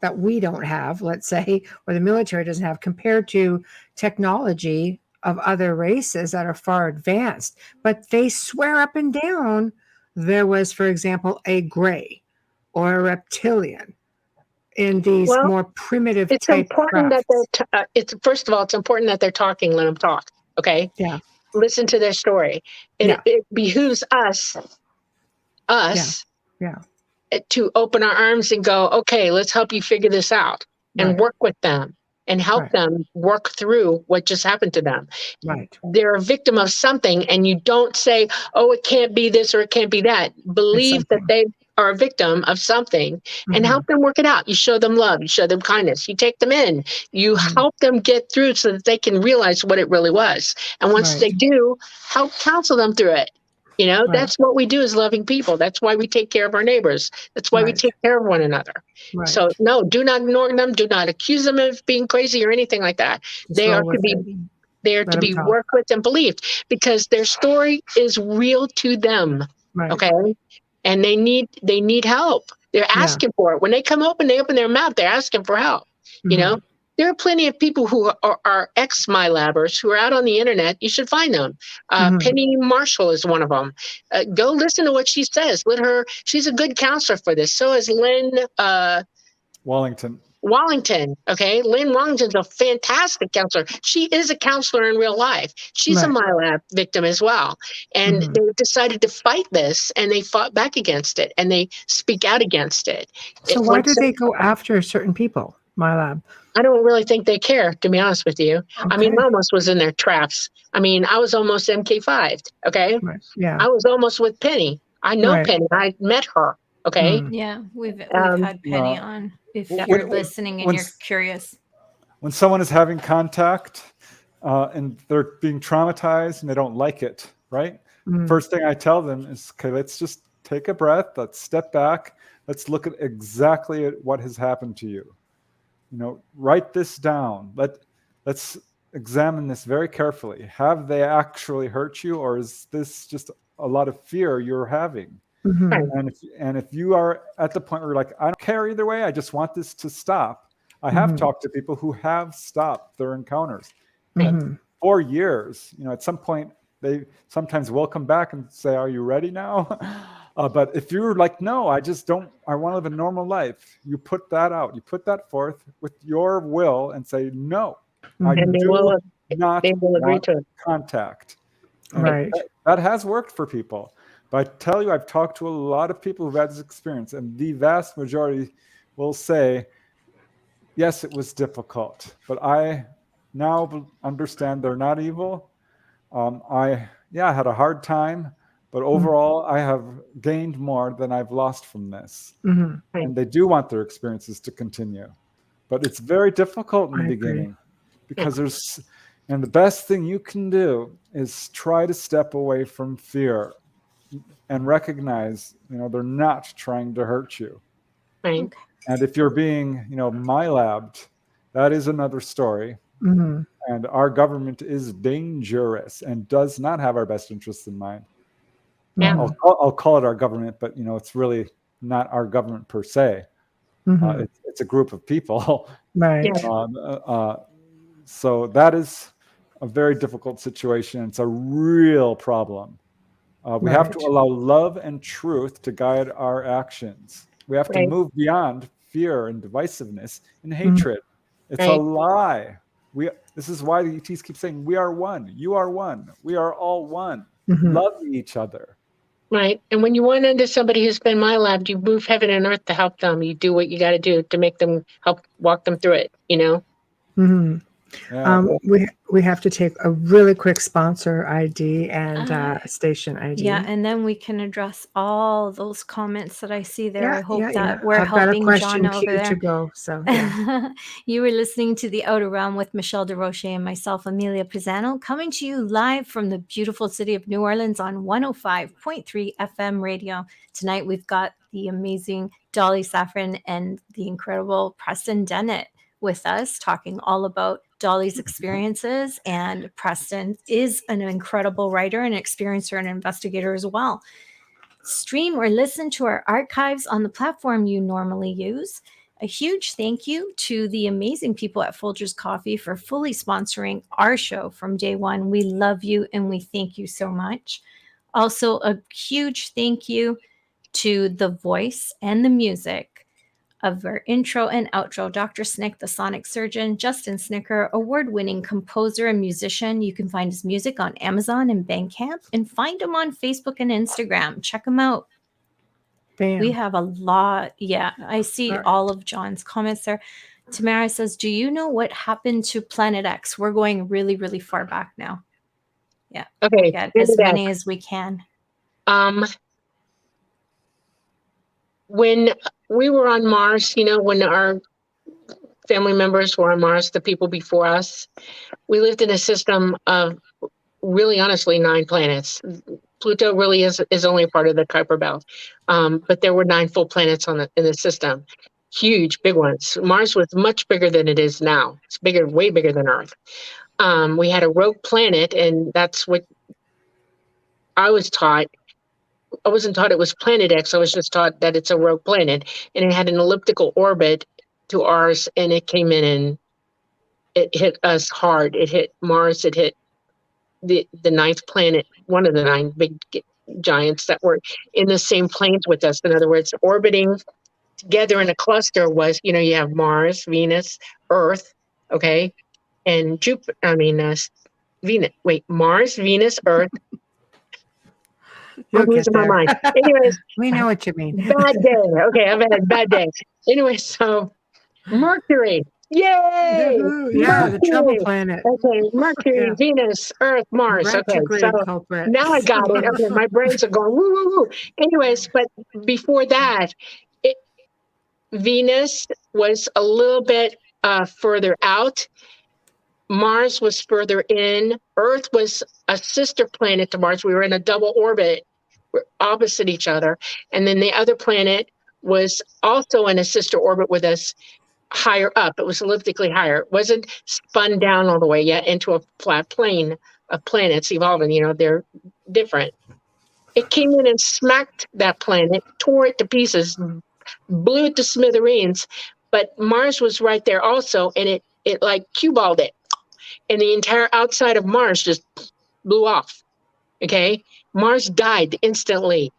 Speaker 3: that we don't have, let's say, or the military doesn't have, compared to technology of other races that are far advanced, but they swear up and down there was, for example, a gray or a reptilian in these more primitive
Speaker 8: it's
Speaker 3: type
Speaker 8: important
Speaker 3: crafts.
Speaker 8: that they're first of all, it's important that they're talking. Let them talk. Okay.
Speaker 3: Yeah.
Speaker 8: Listen to their story. It behooves us to open our arms and go, okay, let's help you figure this out and work with them and help them work through what just happened to them.
Speaker 3: Right.
Speaker 8: They're a victim of something, and you don't say, oh, it can't be this or it can't be that. Believe that they are a victim of something and help them work it out. You show them love, you show them kindness, you take them in, you help them get through so that they can realize what it really was. And once they do, help counsel them through it. That's what we do as loving people. That's why we take care of our neighbors. That's why we take care of one another. Right. So no, do not ignore them. Do not accuse them of being crazy or anything like that. They are to be worked with and believed, because their story is real to them. Right. Okay. And they need help. They're asking for it. When they come open, they open their mouth, they're asking for help. There are plenty of people who are ex-MyLabbers who are out on the internet. You should find them. Penny Marshall is one of them. Go listen to what she says. She's a good counselor for this. So is Lynn Wallington. Okay. Lynn Wallington's a fantastic counselor. She is a counselor in real life. She's a MyLab victim as well. And they decided to fight this, and they fought back against it, and they speak out against it.
Speaker 3: So why do they go after certain people, MyLab?
Speaker 8: I don't really think they care, to be honest with you. Okay. I mean, I almost was in their traps. I mean, I was almost MK5'd, okay?
Speaker 3: Right. Yeah.
Speaker 8: I was almost with Penny. I know Penny. I met her, okay?
Speaker 4: Yeah, we've had Penny on. If you're listening and you're curious.
Speaker 5: When someone is having contact and they're being traumatized and they don't like it, right? First thing I tell them is, okay, let's just take a breath. Let's step back. Let's look at exactly what has happened to you. Write this down. Let's examine this very carefully. Have they actually hurt you, or is this just a lot of fear you're having? And if you are at the point where you're like, I don't care either way, I just want this to stop. I have talked to people who have stopped their encounters. And 4 years, at some point, they sometimes will come back and say, are you ready now? But if you're like, no, I want to live a normal life, you put that out, you put that forth with your will and say, no, I not
Speaker 8: they will agree
Speaker 5: want
Speaker 8: to it.
Speaker 5: contact. And
Speaker 3: Right.
Speaker 5: that has worked for people. But I tell you, I've talked to a lot of people who've had this experience, and the vast majority will say, yes, it was difficult, but I now understand they're not evil. I had a hard time, but overall, I have gained more than I've lost from this.
Speaker 3: Mm-hmm.
Speaker 5: And they do want their experiences to continue. But it's very difficult in the
Speaker 3: I agree.
Speaker 5: beginning because and the best thing you can do is try to step away from fear and recognize, they're not trying to hurt you.
Speaker 8: Right.
Speaker 4: Okay.
Speaker 5: And if you're being, my-labbed, that is another story.
Speaker 3: Mm-hmm.
Speaker 5: And our government is dangerous and does not have our best interests in mind.
Speaker 8: Yeah.
Speaker 5: I'll call it our government, but it's really not our government per se.
Speaker 3: Mm-hmm.
Speaker 5: It's a group of people.
Speaker 3: Right.
Speaker 8: Yeah.
Speaker 5: So that is a very difficult situation. It's a real problem. We have to allow love and truth to guide our actions. We have to move beyond fear and divisiveness and hatred. It's a lie. This is why the ETs keep saying, we are one, you are one, we are all one. Love each other.
Speaker 8: Right. And when you run into somebody who's been my-labbed, you move heaven and earth to help them. You do what you got to do to make them walk them through it,
Speaker 3: Mm-hmm.
Speaker 5: Yeah.
Speaker 3: We have to take a really quick sponsor ID and station ID.
Speaker 4: Yeah, and then we can address all those comments that I see there. I hope that we're
Speaker 3: I've got a
Speaker 4: helping
Speaker 3: question
Speaker 4: John over
Speaker 3: queued
Speaker 4: there.
Speaker 3: to go. So yeah.
Speaker 4: You were listening to The Outer Realm with Michelle DeRoche and myself, Amelia Pisano, coming to you live from the beautiful city of New Orleans on 105.3 FM radio. Tonight we've got the amazing Dolly Safran and the incredible Preston Dennett with us, talking all about Dolly's experiences. And Preston is an incredible writer and experiencer and investigator as well. Stream or listen to our archives on the platform you normally use. A huge thank you to the amazing people at Folgers Coffee for fully sponsoring our show from day one. We love you and we thank you so much. Also, a huge thank you to the voice and the music of our intro and outro, Dr. Snick, the sonic surgeon, Justin Snicker, award-winning composer and musician. You can find his music on Amazon and Bandcamp, and find him on Facebook and Instagram. Check him out.
Speaker 3: Bam.
Speaker 4: We have a lot. Yeah, I see all of John's comments there. Tamara says, do you know what happened to Planet X? We're going really, really far back now. Yeah.
Speaker 8: Okay.
Speaker 4: Get as many as we can.
Speaker 8: When we were on Mars, when our family members were on Mars, the people before us, we lived in a system of really honestly 9 planets. Pluto really is only a part of the Kuiper Belt. But there were 9 full planets in the system. Huge, big ones. Mars was much bigger than it is now. It's bigger, way bigger than Earth. We had a rogue planet, and that's what I was taught. I wasn't taught it was Planet X. I was just taught that it's a rogue planet, and it had an elliptical orbit to ours, and it came in and it hit us hard. It hit Mars. It hit the 9th planet, one of the 9 big giants that were in the same planes with us. In other words, orbiting together in a cluster was, you have Mars, Venus, Earth, okay, and Jupiter. Venus. Wait, Mars, Venus, Earth. I'm losing my mind. Anyways,
Speaker 3: we know what you mean.
Speaker 8: Bad day. Okay, I've had a bad day. Anyway, so Mercury. Yay!
Speaker 3: Yeah, the trouble planet.
Speaker 8: Okay, Mercury, Venus, Earth, Mars.
Speaker 3: Retrograde
Speaker 8: okay, so
Speaker 3: culprit.
Speaker 8: now I got it. Okay, my brains are going woo, woo, woo. Anyways, but before that, Venus was a little bit further out. Mars was further in. Earth was a sister planet to Mars. We were in a double orbit. We're opposite each other. And then the other planet was also in a sister orbit with us higher up. It was elliptically higher. It wasn't spun down all the way yet into a flat plane of planets evolving. They're different. It came in and smacked that planet, tore it to pieces, blew it to smithereens. But Mars was right there also, and it like cue balled it. And the entire outside of Mars just blew off. Okay? Mars died instantly.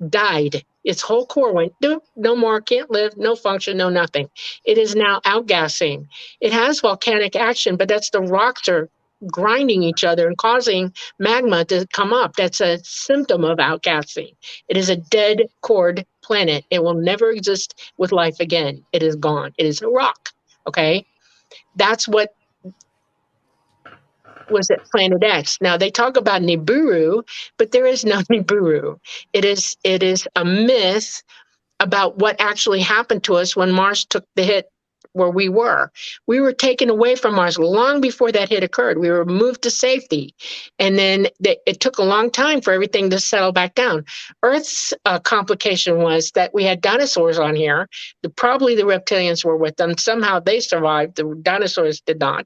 Speaker 8: Died. Its whole core went, no more, can't live, no function, no nothing. It is now outgassing. It has volcanic action, but that's the rocks are grinding each other and causing magma to come up. That's a symptom of outgassing. It is a dead cord planet. It will never exist with life again. It is gone. It is a rock. Okay. That's what was at Planet X. Now they talk about Nibiru, but there is no Nibiru. It is a myth about what actually happened to us when Mars took the hit where we were. We were taken away from Mars long before that hit occurred. We were moved to safety. And then it took a long time for everything to settle back down. Earth's complication was that we had dinosaurs on here. Probably the reptilians were with them. Somehow they survived. The dinosaurs did not.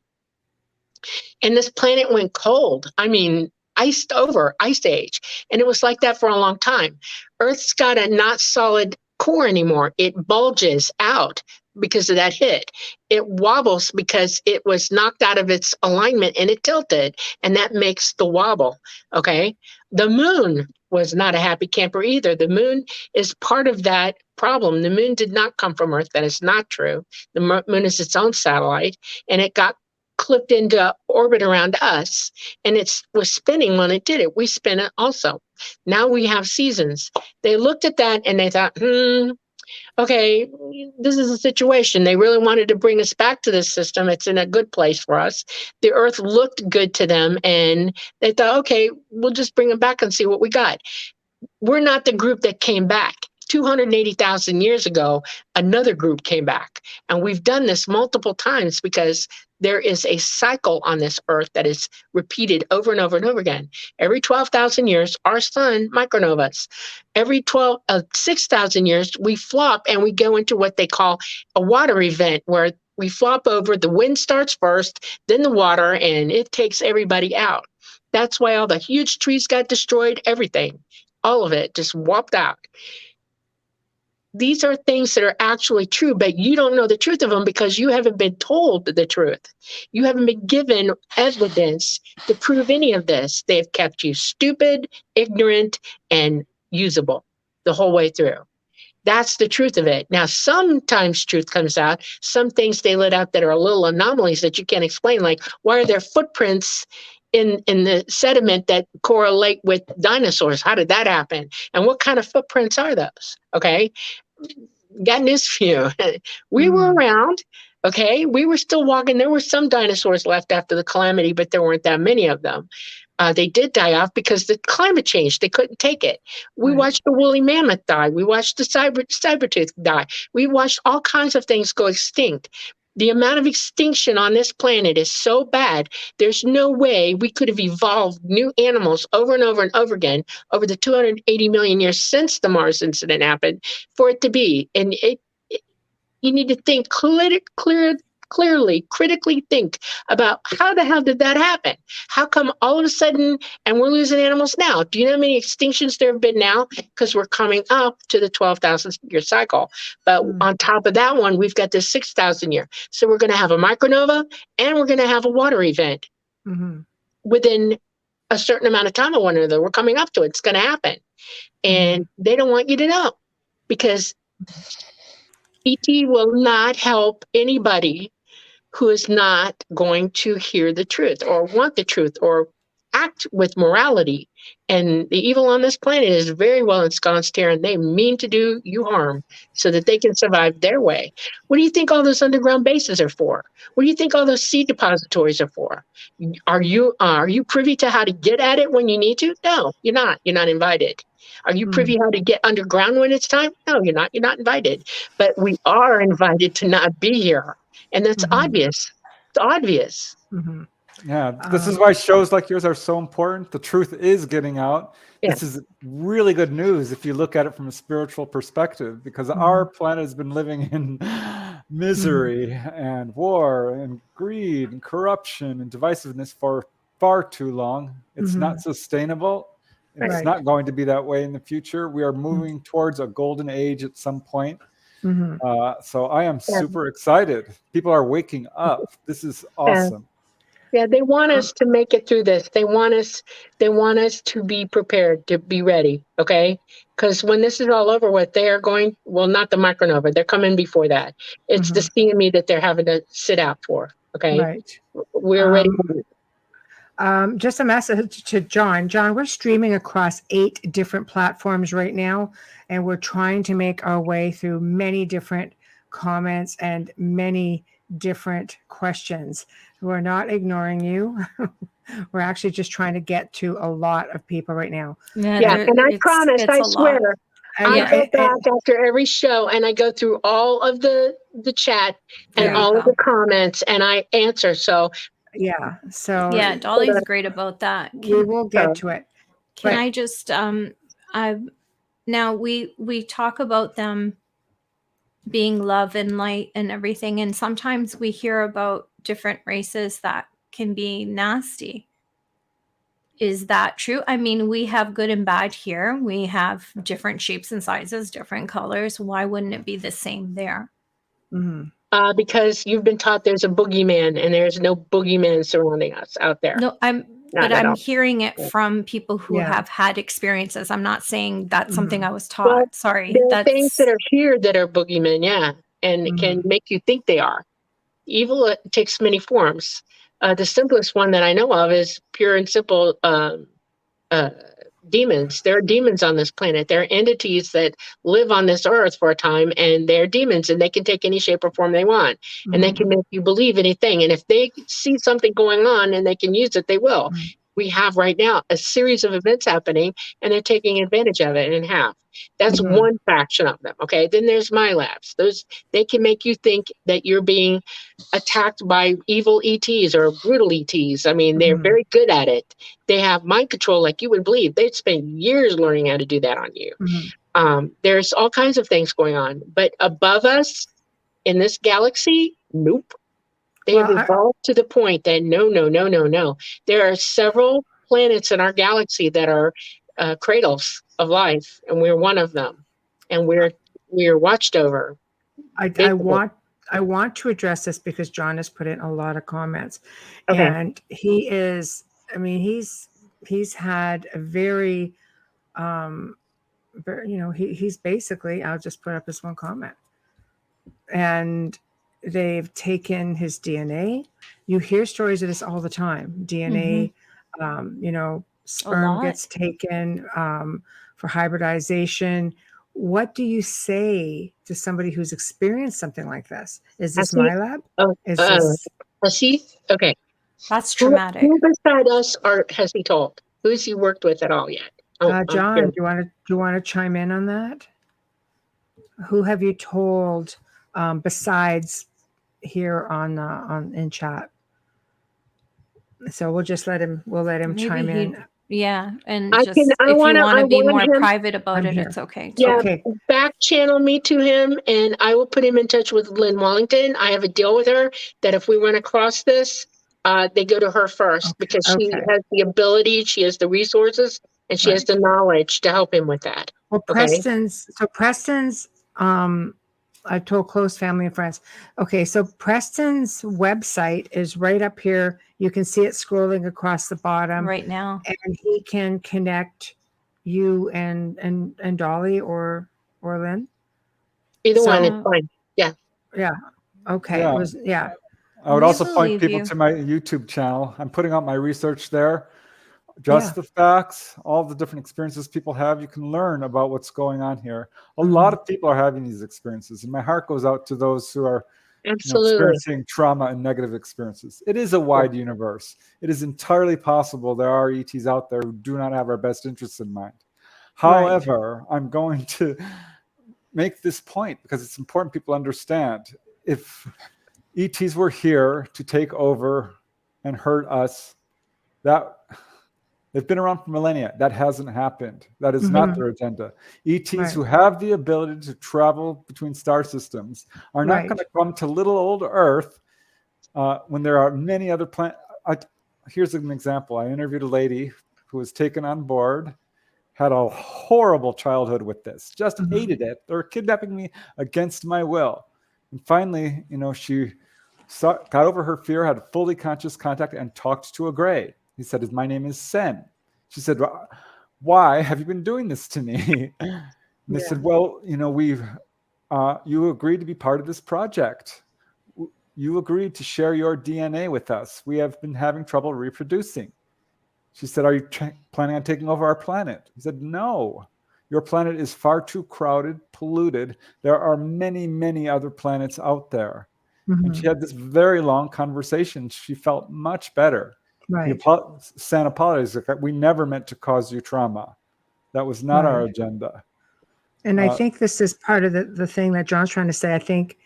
Speaker 8: And this planet went cold. I mean, iced over, ice age. And it was like that for a long time. Earth's got a not solid core anymore. It bulges out because of that hit. It wobbles because it was knocked out of its alignment and it tilted, and that makes the wobble. Okay. The moon was not a happy camper either. The moon is part of that problem. The moon did not come from Earth. That is not true. The moon is its own satellite, and it got clipped into orbit around us, and it was spinning when it did it. We spin it also. Now we have seasons. They looked at that and they thought, okay, this is a situation. They really wanted to bring us back to this system. It's in a good place for us. The Earth looked good to them, and they thought, okay, we'll just bring them back and see what we got. We're not the group that came back. 280,000 years ago, another group came back. And we've done this multiple times because there is a cycle on this Earth that is repeated over and over and over again. Every 12,000 years, our sun micronovas. Every 6,000 years, we flop and we go into what they call a water event, where we flop over, the wind starts first, then the water, and it takes everybody out. That's why all the huge trees got destroyed, everything, all of it just whopped out. These are things that are actually true, but you don't know the truth of them because you haven't been told the truth. You haven't been given evidence to prove any of this. They've kept you stupid, ignorant, and usable the whole way through. That's the truth of it. Now, sometimes truth comes out. Some things they let out that are little anomalies that you can't explain, like why are there footprints in the sediment that correlate with dinosaurs? How did that happen? And what kind of footprints are those? Okay. Got news for you. We were around. Okay. We were still walking. There were some dinosaurs left after the calamity, but there weren't that many of them. They did die off because the climate changed. They couldn't take it. We watched the woolly mammoth die. We watched the saber-tooth die. We watched all kinds of things go extinct. The amount of extinction on this planet is so bad, there's no way we could have evolved new animals over and over and over again over the 280 million years since the Mars incident happened for it to be. And you need to think clearly, critically think about how the hell did that happen? How come all of a sudden, and we're losing animals now? Do you know how many extinctions there have been now? Because we're coming up to the 12,000 year cycle. But on top of that one, we've got this 6,000 year. So we're going to have a micronova and we're going to have a water event within a certain amount of time of one another. We're coming up to it. It's going to happen. And they don't want you to know because ET will not help anybody who is not going to hear the truth or want the truth or act with morality. And the evil on this planet is very well ensconced here, and they mean to do you harm so that they can survive their way. What do you think all those underground bases are for? What do you think all those seed depositories are for? Are you privy to how to get at it when you need to? No, you're not. You're not invited. Are you privy how to get underground when it's time? No, you're not. You're not invited. But we are invited to not be here. And that's obvious. It's obvious.
Speaker 5: Yeah, this is why shows like yours are so important. The truth is getting out.
Speaker 8: Yeah.
Speaker 5: This is really good news if you look at it from a spiritual perspective, because our planet has been living in misery and war and greed and corruption and divisiveness for far too long. It's not sustainable. It's not going to be that way in the future. We are moving towards a golden age at some point. So I am super excited. People are waking up. This is awesome.
Speaker 8: Yeah, they want us to make it through this. They want us to be prepared, to be ready, okay? Because when this is all over with, they are going, well, not the micronova. They're coming before that. It's the CME that they're having to sit out for, okay?
Speaker 3: Right.
Speaker 8: We're ready.
Speaker 3: Just a message to John. John, we're streaming across 8 different platforms right now, and we're trying to make our way through many different comments and many different questions. We're not ignoring you. We're actually just trying to get to a lot of people right now.
Speaker 8: Yeah, and I promise, I swear, I go back after every show and I go through all of the chat and all of the comments and I answer. So
Speaker 4: yeah, Dolly's great about that.
Speaker 3: We will get to it.
Speaker 4: Can I just now we talk about them being love and light and everything, and sometimes we hear about different races that can be nasty. Is that true? I mean, we have good and bad here. We have different shapes and sizes, different colors. Why wouldn't it be the same there?
Speaker 8: Because you've been taught there's a boogeyman and there's no boogeyman surrounding us out there.
Speaker 4: No, I'm hearing it from people who have had experiences. I'm not saying that's something I was taught.
Speaker 8: Well,
Speaker 4: Sorry.
Speaker 8: There are things that are here that are boogeymen, and it can make you think they are. Evil takes many forms. The simplest one that I know of is pure and simple demons. There are demons on this planet. There are entities that live on this earth for a time, and they're demons, and they can take any shape or form they want, and they can make you believe anything. And if they see something going on and they can use it, they will. We have right now a series of events happening, and they're taking advantage of it in half. That's one faction of them. Okay. Then there's my labs. They can make you think that you're being attacked by evil ETs or brutal ETs. I mean, they're very good at it. They have mind control like you would believe. They'd spend years learning how to do that on you. There's all kinds of things going on, but above us in this galaxy, nope. They've evolved to the point that no. There are several planets in our galaxy that are cradles of life, and we're one of them, and we're watched over.
Speaker 3: I want to address this because John has put in a lot of comments, and he is. I mean, he's had a very, he's basically. I'll just put up this one comment, and they've taken his DNA. You hear stories of this all the time. DNA, sperm gets taken for hybridization. What do you say to somebody who's experienced something like this? Is this my lab?
Speaker 8: Okay.
Speaker 4: That's traumatic.
Speaker 8: Who beside us has he told? Who has he worked with at all yet?
Speaker 3: John, do you want to chime in on that? Who have you told besides here on in chat? So we'll let him chime in.
Speaker 4: Yeah, and if you want to be more private about it, it's okay.
Speaker 8: Back channel me to him, and I will put him in touch with Lynn Wallington. I have a deal with her that if we run across this, they go to her first because she has the ability, she has the resources, and she has the knowledge to help him with that.
Speaker 3: Well, Preston's. I've told close family and friends. Okay, so Preston's website is right up here. You can see it scrolling across the bottom
Speaker 4: right now,
Speaker 3: and he can connect you and Dolly or Lynn.
Speaker 8: Either one is fine. Yeah.
Speaker 3: Okay.
Speaker 5: I would also point people to my YouTube channel. I'm putting out my research there. Just the facts, all the different experiences people have. You can learn about what's going on here. A lot of people are having these experiences, and my heart goes out to those who are experiencing trauma and negative experiences. It is a wide universe. It is entirely possible there are ETs out there who do not have our best interests in mind. However, I'm going to make this point because it's important people understand. If ETs were here to take over and hurt us, they've been around for millennia. That hasn't happened. That is not their agenda. ETs who have the ability to travel between star systems are not going to come to little old Earth when there are many other planets. Here's an example. I interviewed a lady who was taken on board, had a horrible childhood with this, just hated it. They were kidnapping me against my will. And finally, she got over her fear, had fully conscious contact, and talked to a gray. He said, my name is Sen. She said, why have you been doing this to me? And they said, well, you agreed to be part of this project. You agreed to share your DNA with us. We have been having trouble reproducing. She said, are you planning on taking over our planet? He said, no. Your planet is far too crowded, polluted. There are many, many other planets out there. And she had this very long conversation. She felt much better.
Speaker 3: Right.
Speaker 5: San apologized. We never meant to cause you trauma. That was not our agenda.
Speaker 3: And I think this is part of the thing that John's trying to say. I think,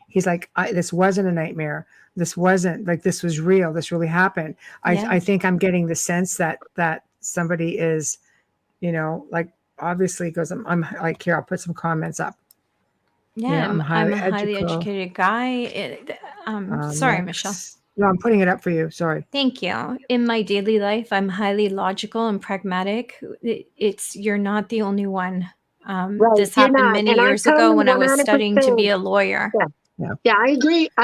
Speaker 3: he's like, this wasn't a nightmare. This wasn't like, this was real. This really happened. I think I'm getting the sense that somebody is, like, obviously goes, I'm like, here, I'll put some comments up.
Speaker 4: Yeah, I'm a highly educated guy. Sorry, Michelle.
Speaker 3: No, I'm putting it up for you. Sorry.
Speaker 4: Thank you. In my daily life, I'm highly logical and pragmatic. You're not the only one. This happened many years ago when I was studying to be a lawyer.
Speaker 8: Yeah, I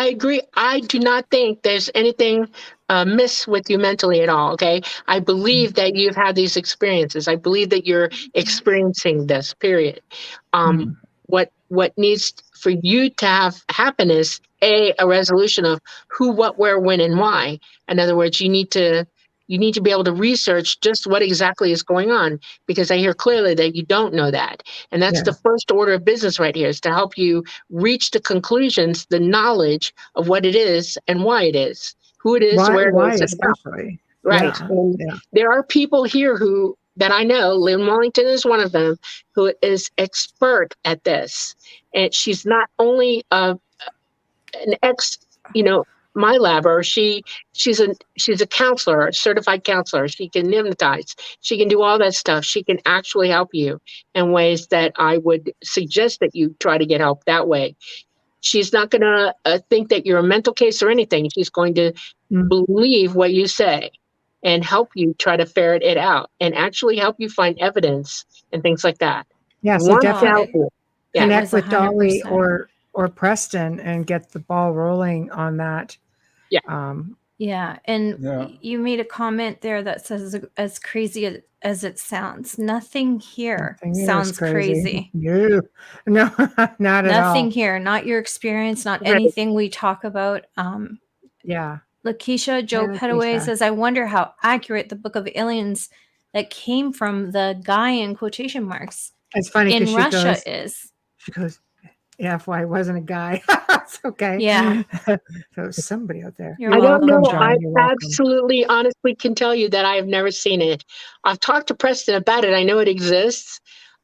Speaker 8: agree. I do not think there's anything amiss with you mentally at all. Okay. I believe that you've had these experiences. I believe that you're experiencing this, period. What needs for you to happen is a resolution of who, what, where, when, and why. In other words, you need to be able to research just what exactly is going on, because I hear clearly that you don't know that. And that's the first order of business right here, is to help you reach the conclusions, the knowledge of what it is and why it is, who it is, where it is.
Speaker 3: Especially.
Speaker 8: Right.
Speaker 3: Yeah.
Speaker 8: There are people here that I know, Lynn Wellington is one of them, who is expert at this. And she's not only an ex, my labber, she's a counselor, a certified counselor. She can hypnotize. She can do all that stuff. She can actually help you in ways that I would suggest that you try to get help that way. She's not going to think that you're a mental case or anything. She's going to believe what you say and help you try to ferret it out and actually help you find evidence and things like that.
Speaker 3: Yeah, so definitely connect with Dolly or Preston and get the ball rolling on that.
Speaker 4: Yeah. You made a comment there that says, as crazy as it sounds, nothing here sounds crazy.
Speaker 3: No, not at all.
Speaker 4: Nothing here, not your experience, not anything we talk about. Lakeisha Joe Petaway says, I wonder how accurate the Book of Aliens that came from the guy in quotation marks
Speaker 3: it's funny
Speaker 4: in Russia is.
Speaker 3: She goes, yeah, if I wasn't a guy. It's okay.
Speaker 4: Yeah.
Speaker 3: So somebody out there.
Speaker 8: I don't know. I absolutely honestly can tell you that I have never seen it. I've talked to Preston about it. I know it exists.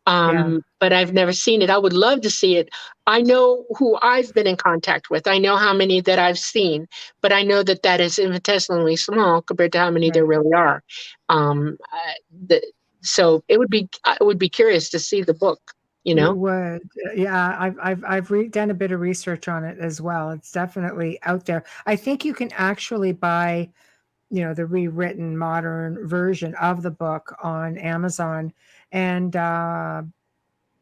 Speaker 8: But I've never seen it. I would love to see it. I know who I've been in contact with. I know how many that I've seen, but I know that is infinitesimally small compared to how many there really are. So I would be curious to see the book.
Speaker 3: It would. Yeah, I've done a bit of research on it as well. It's definitely out there. I think you can actually buy, the rewritten modern version of the book on Amazon. And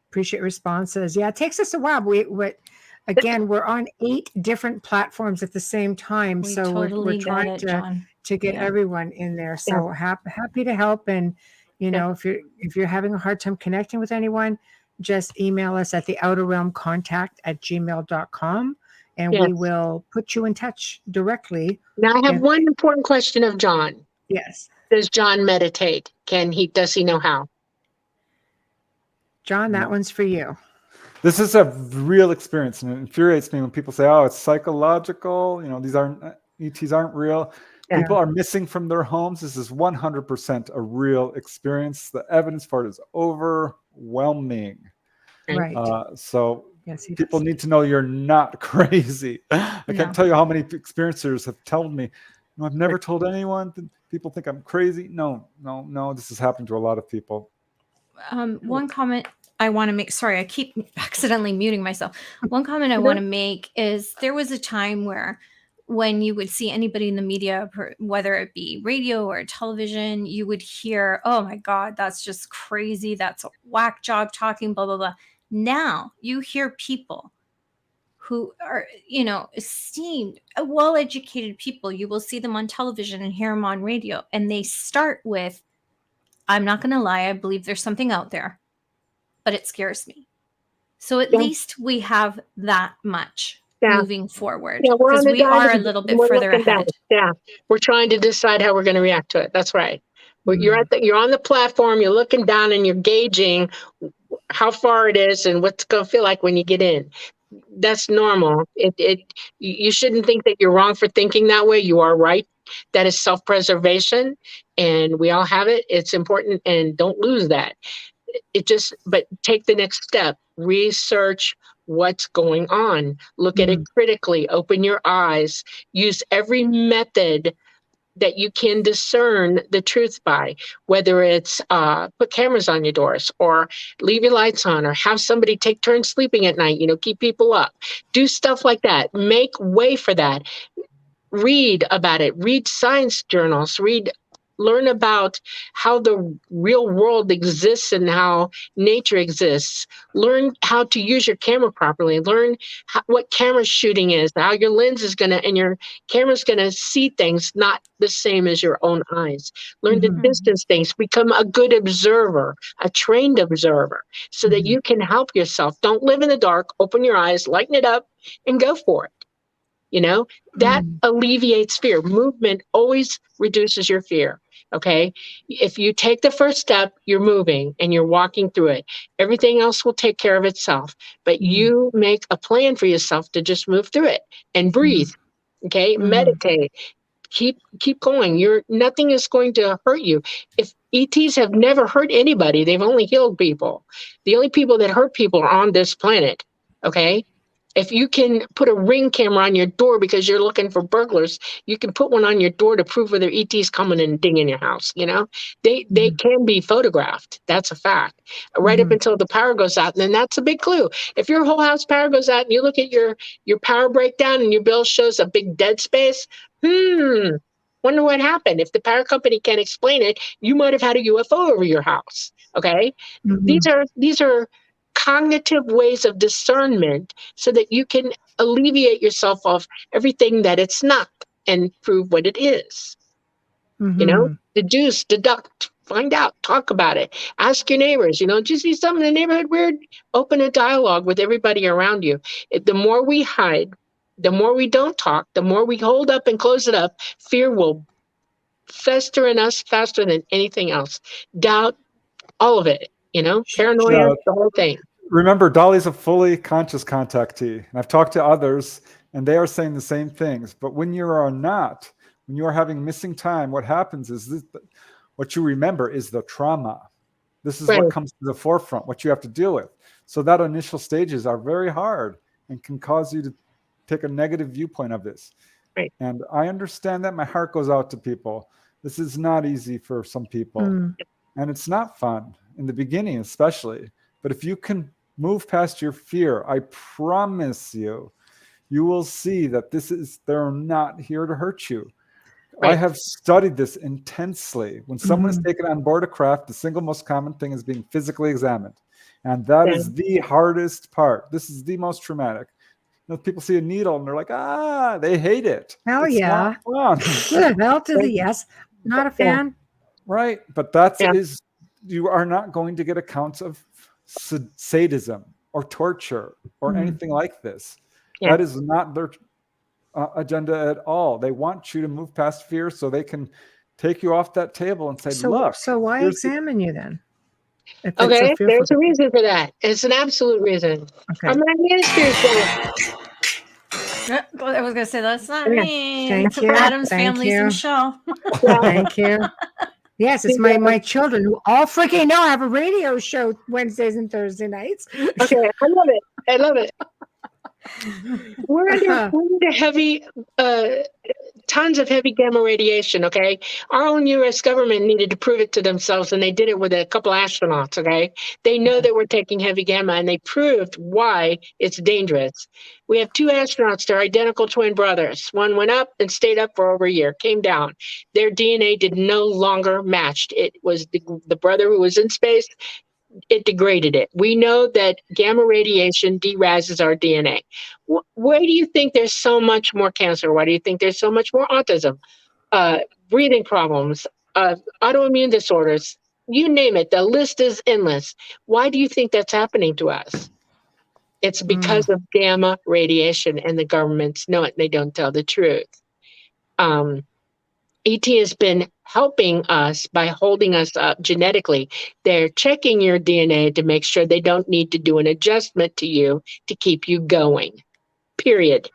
Speaker 3: appreciate responses. Yeah, it takes us a while. We're on 8 different platforms at the same time. We're trying to get everyone in there. So happy to help. And if you're having a hard time connecting with anyone, just email us at theouterrealmcontact@gmail.com and we will put you in touch directly.
Speaker 8: Now I have one important question of John.
Speaker 3: Yes.
Speaker 8: Does John meditate? Does he know how?
Speaker 3: John, that one's for you.
Speaker 5: This is a real experience, and it infuriates me when people say, oh, it's psychological. These ETs aren't real. Yeah. People are missing from their homes. This is 100% a real experience. The evidence for it is overwhelming.
Speaker 3: Right.
Speaker 5: So people need to know you're not crazy. I can't tell you how many experiencers have told me, I've never told anyone. People think I'm crazy. No. This has happened to a lot of people.
Speaker 4: One comment I want to make, sorry, I keep accidentally muting myself. One comment I want to make is there was a time when you would see anybody in the media, whether it be radio or television, you would hear, oh my God, that's just crazy. That's a whack job talking, blah, blah, blah. Now you hear people who are, esteemed, well-educated people. You will see them on television and hear them on radio. And they start with, I'm not going to lie, I believe there's something out there, but it scares me. So at least we have that much moving forward, because we are a little bit further ahead.
Speaker 8: We're trying to decide how we're going to react to it. That's right. You're on the platform, you're looking down and you're gauging how far it is and what's going to feel like when you get in. That's normal. You shouldn't think that you're wrong for thinking that way. You are right. That is self-preservation, and we all have it. It's important, and don't lose that. But take the next step. Research what's going on. Look at it critically. Open your eyes. Use every method that you can discern the truth by, whether it's put cameras on your doors or leave your lights on or have somebody take turns sleeping at night, keep people up. Do stuff like that. Make way for that. Read about it. Read science journals. Learn about how the real world exists and how nature exists. Learn how to use your camera properly. Learn what camera shooting is, how your lens is and your camera's gonna see things not the same as your own eyes. Learn to distance things. Become a good observer, a trained observer, so that you can help yourself. Don't live in the dark. Open your eyes, lighten it up, and go for it. That alleviates fear. Movement always reduces your fear. Okay. If you take the first step, you're moving and you're walking through it. Everything else will take care of itself. But you make a plan for yourself to just move through it and breathe. Okay. Meditate. Keep going. Nothing is going to hurt you. If ETs have never hurt anybody, they've only healed people. The only people that hurt people are on this planet. Okay. If you can put a Ring camera on your door because you're looking for burglars, you can put one on your door to prove whether ET's coming and dinging your house. They can be photographed. That's a fact. Right up until the power goes out, and then that's a big clue. If your whole house power goes out and you look at your power breakdown and your bill shows a big dead space, wonder what happened. If the power company can't explain it, you might have had a UFO over your house. Okay, these are cognitive ways of discernment so that you can alleviate yourself of everything that it's not and prove what it is. Deduce, deduct, find out, talk about it, ask your neighbors, did you see something in the neighborhood weird? Open a dialogue with everybody around you. The more we hide, the more we don't talk, the more we hold up and close it up, fear will fester in us faster than anything else. Doubt, all of it. Paranoia, the whole thing.
Speaker 5: Remember, Dolly's a fully conscious contactee, and I've talked to others, and they are saying the same things. But when you are not, when you are having missing time, what happens is what you remember is the trauma. This is what comes to the forefront, what you have to deal with. So that initial stages are very hard and can cause you to take a negative viewpoint of this.
Speaker 8: Right.
Speaker 5: And I understand that. My heart goes out to people. This is not easy for some people. And it's not fun in the beginning, especially. But if you can move past your fear, I promise you will see that they're not here to hurt you. Right. I have studied this intensely. When someone is taken on board a craft, the single most common thing is being physically examined. And that is the hardest part. This is the most traumatic. People see a needle and they're like, they hate it.
Speaker 3: Hell yeah. Good. Hell to the yes. Not a fan.
Speaker 5: Right. But you are not going to get accounts of sadism or torture or anything like this. That is not their agenda at all. They want you to move past fear so they can take you off that table and say, look.
Speaker 3: So why examine you then?
Speaker 8: Okay, there's a reason for that. It's an absolute reason.
Speaker 3: Okay.
Speaker 8: I
Speaker 4: was going to say, that's not me.
Speaker 3: Thank you.
Speaker 4: Adam's family's Michelle.
Speaker 3: Thank you. Yes, it's my children who all freaking know I have a radio show Wednesdays and Thursday nights.
Speaker 8: Okay, I love it. We're under heavy, tons of heavy gamma radiation, okay? Our own U.S. government needed to prove it to themselves, and they did it with a couple astronauts, okay? They know that we're taking heavy gamma, and they proved why it's dangerous. We have 2 astronauts, they're identical twin brothers. One went up and stayed up for over a year, came down. Their DNA did no longer match. It was the brother who was in space. It degraded it. We know that gamma radiation derases our DNA. Why do you think there's so much more cancer? Why do you think there's so much more autism, breathing problems, autoimmune disorders? You name it. The list is endless. Why do you think that's happening to us? It's because of gamma radiation, and the governments know it. And they don't tell the truth. ET has been helping us by holding us up genetically. They're checking your DNA to make sure they don't need to do an adjustment to you to keep you going. Period.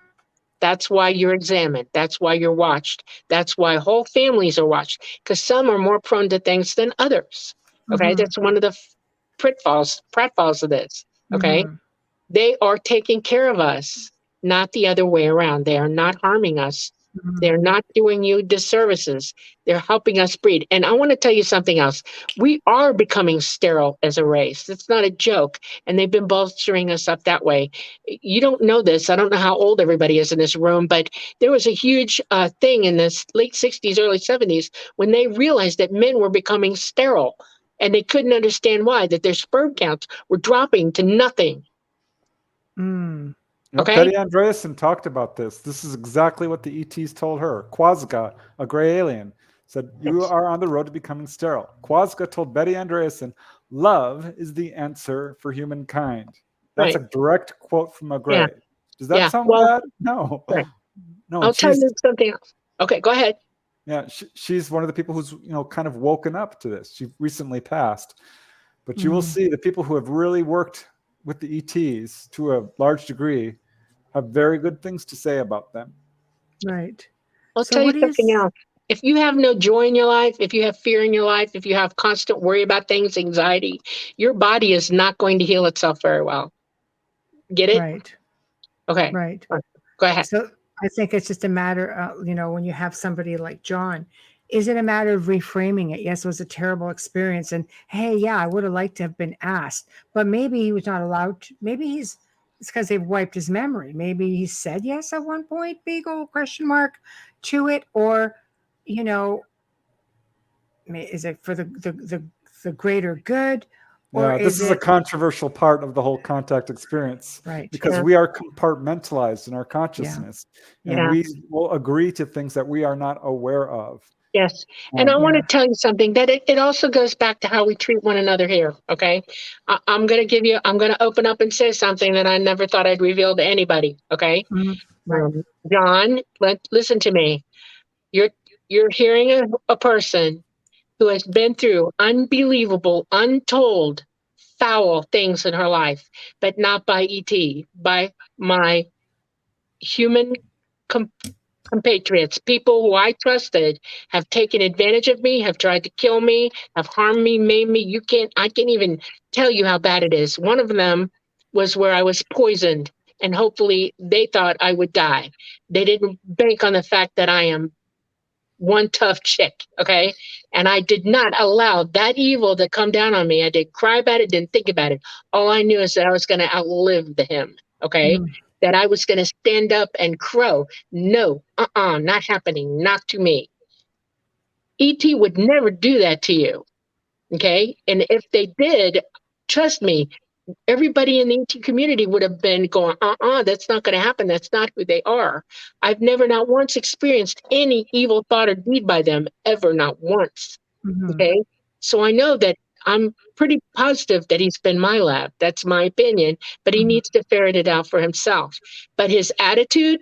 Speaker 8: That's why you're examined. That's why you're watched. That's why whole families are watched, because some are more prone to things than others. Okay, that's one of the pratfalls of this. Okay, they are taking care of us, not the other way around. They are not harming us. They're not doing you disservices. They're helping us breed. And I want to tell you something else. We are becoming sterile as a race. It's not a joke. And they've been bolstering us up that way. You don't know this. I don't know how old everybody is in this room, but there was a huge thing in the late 60s, early 70s, when they realized that men were becoming sterile. And they couldn't understand why, that their sperm counts were dropping to nothing. Okay.
Speaker 5: Betty Andreasen talked about this. This is exactly what the ETs told her. Quasica, a gray alien, said, you are on the road to becoming sterile. Quasica told Betty Andreasen, love is the answer for humankind. That's a direct quote from a gray. Yeah. Does that sound bad? No.
Speaker 8: Right. No. I'll tell you something else. Okay, go ahead.
Speaker 5: Yeah, she's one of the people who's kind of woken up to this. She recently passed. But you will see the people who have really worked with the ETs to a large degree have very good things to say about them.
Speaker 3: Right.
Speaker 8: I'll tell you something else. If you have no joy in your life, if you have fear in your life, if you have constant worry about things, anxiety, your body is not going to heal itself very well. Get it?
Speaker 3: Right.
Speaker 8: Okay.
Speaker 3: Right.
Speaker 8: Go ahead.
Speaker 3: So I think it's just a matter of, when you have somebody like John, is it a matter of reframing it? Yes, it was a terrible experience. And hey, yeah, I would have liked to have been asked, but maybe he was not allowed to. Maybe it's because they've wiped his memory. Maybe he said yes at one point, big old question mark to it. Or, is it for the greater good?
Speaker 5: Or this is a controversial part of the whole contact experience,
Speaker 3: right?
Speaker 5: Because we are compartmentalized in our consciousness, and we will agree to things that we are not aware of.
Speaker 8: Yes, and I want to tell you something that it also goes back to how we treat one another here. Okay, I'm going to open up and say something that I never thought I'd reveal to anybody. Okay, John, listen to me. You're hearing a person who has been through unbelievable, untold, foul things in her life, but not by ET, by my human compatriots, people who I trusted, have taken advantage of me, have tried to kill me, have harmed me, made me. I can't even tell you how bad it is. One of them was where I was poisoned, and hopefully they thought I would die. They didn't bank on the fact that I am one tough chick, okay? And I did not allow that evil to come down on me. I didn't cry about it, didn't think about it. All I knew is that I was going to outlive him, okay? That I was going to stand up and crow. No, not happening, not to me. E.T. would never do that to you, okay? And if they did, trust me, everybody in the ET community would have been going, that's not going to happen. That's not who they are. I've never, not once, experienced any evil thought or deed by them, ever, not once. Okay? So I know that I'm pretty positive that he's been my lab. That's my opinion, but he needs to ferret it out for himself. But his attitude,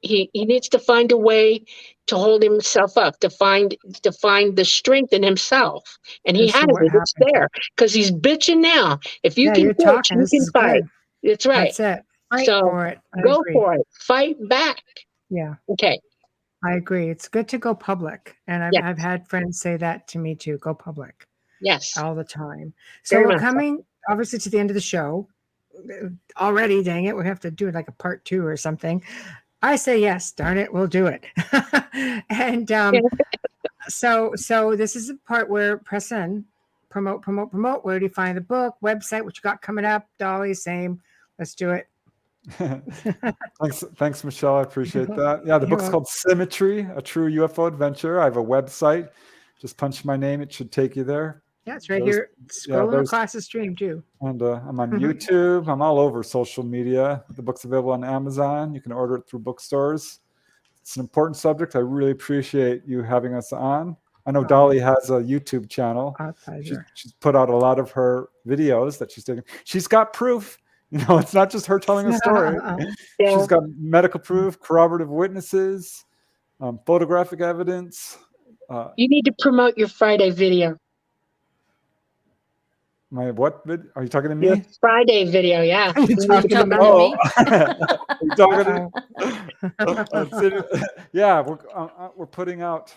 Speaker 8: he needs to find a way to hold himself up, to find the strength in himself. And he has it. It's there. Because he's bitching now. If you can bitch, you can fight. It's right.
Speaker 3: That's it. Fight for it.
Speaker 8: Go for it. Fight back.
Speaker 3: Yeah.
Speaker 8: Okay.
Speaker 3: I agree. It's good to go public. And I've had friends say that to me too. Go public.
Speaker 8: Yes.
Speaker 3: All the time. So we're coming obviously to the end of the show. Already, dang it. We have to do like a part 2 or something. I say yes, darn it, we'll do it. And so this is the part where Preston promote. Where do you find the book, website, what you got coming up? Dolly, same. Let's do it.
Speaker 5: Thanks, Michelle. I appreciate that. Yeah, the book's called Symmetry, a true UFO adventure. I have a website. Just punch my name. It should take you there.
Speaker 3: Yeah, it's right here. Scrolling across the stream too.
Speaker 5: And I'm on YouTube. I'm all over social media. The book's available on Amazon. You can order it through bookstores. It's an important subject. I really appreciate you having us on. I know Dolly has a YouTube channel. She's put out a lot of her videos that she's taken. She's got proof. It's not just her telling a story. She's got medical proof, corroborative witnesses. photographic evidence.
Speaker 8: You need to promote your Friday video.
Speaker 5: My what? Are you talking to
Speaker 8: Your
Speaker 5: me?
Speaker 8: Friday video, yeah.
Speaker 3: Are you talking to me?
Speaker 5: Oh, are you talking to yeah, we're putting out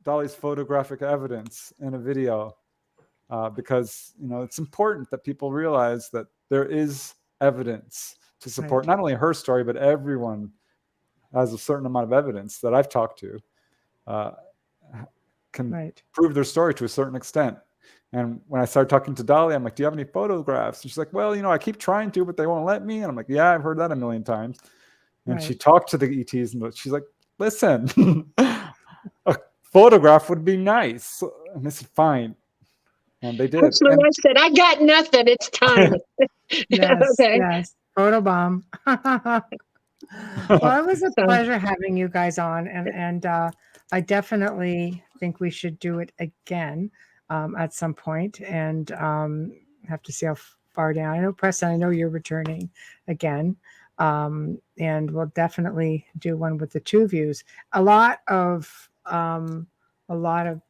Speaker 5: Dolly's photographic evidence in a video because it's important that people realize that there is evidence to support not only her story, but everyone has a certain amount of evidence that I've talked to can prove their story to a certain extent. And when I started talking to Dolly, I'm like, do you have any photographs? And she's like, well, I keep trying to, but they won't let me. And I'm like, yeah, I've heard that a million times. And she talked to the ETs and she's like, listen, a photograph would be nice. And I said, fine. And they did.
Speaker 8: That's what I said. I got nothing. It's time.
Speaker 3: Yes. Photobomb. Well, it was a pleasure having you guys on. And I definitely think we should do it again at some point and have to see how far down. I know, Preston, I know you're returning again. And we'll definitely do one with the two views. A lot of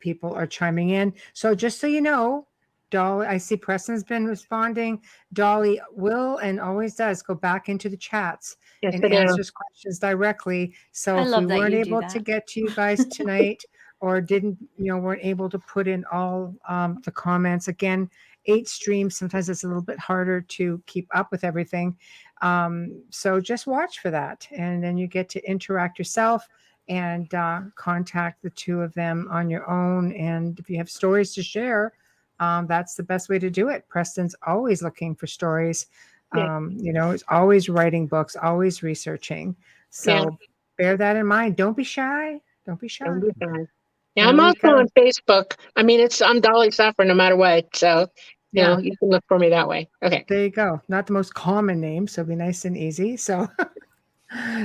Speaker 3: people are chiming in. So just so you know, Dolly, I see Preston's been responding. Dolly will and always does go back into the chats and answers questions directly. So if we weren't able to get to you guys tonight or weren't able to put in all the comments, again, 8 streams, sometimes it's a little bit harder to keep up with everything. So just watch for that. And then you get to interact yourself and contact the two of them on your own. And if you have stories to share, that's the best way to do it. Preston's always looking for stories. He's always writing books, always researching. So bear that in mind. Don't be shy. Don't be shy.
Speaker 8: Yeah, I'm also on Facebook. I mean, I'm Dolly Safran no matter what. So, you can look for me that way. Okay.
Speaker 3: There you go. Not the most common name, so be nice and easy. So,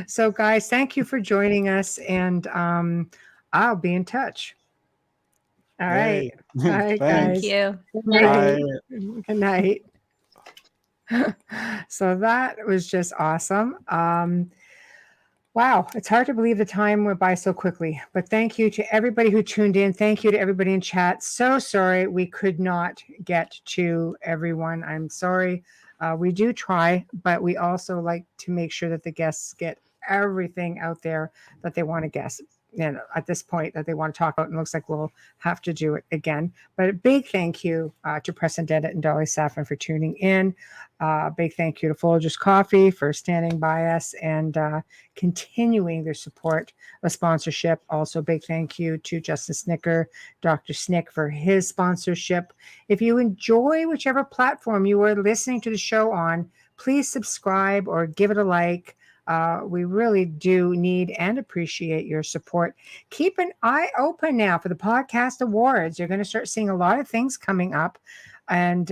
Speaker 3: so guys, thank you for joining us, and I'll be in touch. All right. All right, guys.
Speaker 4: Thank you.
Speaker 3: Good night. So that was just awesome. Wow, it's hard to believe the time went by so quickly, but thank you to everybody who tuned in. Thank you to everybody in chat. So sorry we could not get to everyone. I'm sorry. We do try, but we also like to make sure that the guests get everything out there that they want to guess. And at this point that they want to talk about, and it looks like we'll have to do it again. But a big thank you to Preston Dennett and Dolly Safran for tuning in. Big thank you to Folgers Coffee for standing by us and continuing their support of sponsorship. Also, big thank you to Justin Snicker, Dr. Snick, for his sponsorship. If you enjoy whichever platform you are listening to the show on, please subscribe or give it a like. We really do need and appreciate your support. Keep an eye open now for the podcast awards. You're going to start seeing a lot of things coming up, and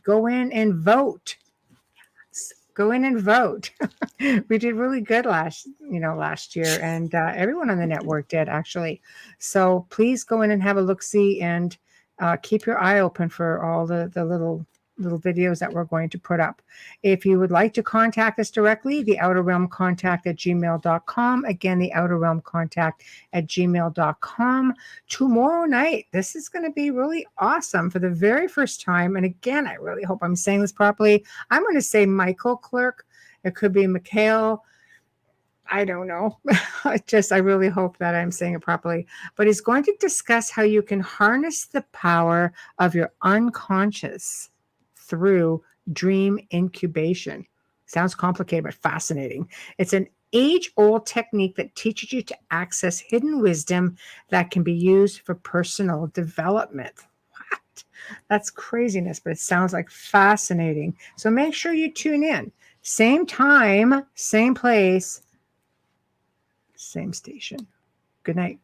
Speaker 3: go in and vote. Go in and vote. We did really good last year, and everyone on the network did actually. So please go in and have a look-see, and keep your eye open for all the little videos that we're going to put up. If you would like to contact us directly, the Outer Realm Contact at gmail.com. Again, the Outer Realm Contact at gmail.com. Tomorrow night, this is going to be really awesome for the very first time. And again, I really hope I'm saying this properly. I'm going to say Michael Clerk. It could be Mikhail. I don't know. I really hope that I'm saying it properly. But he's going to discuss how you can harness the power of your unconscious through dream incubation. Sounds complicated, but fascinating. It's an age-old technique that teaches you to access hidden wisdom that can be used for personal development. What? That's craziness, but it sounds like fascinating. So make sure you tune in. Same time, same place, same station. Good night.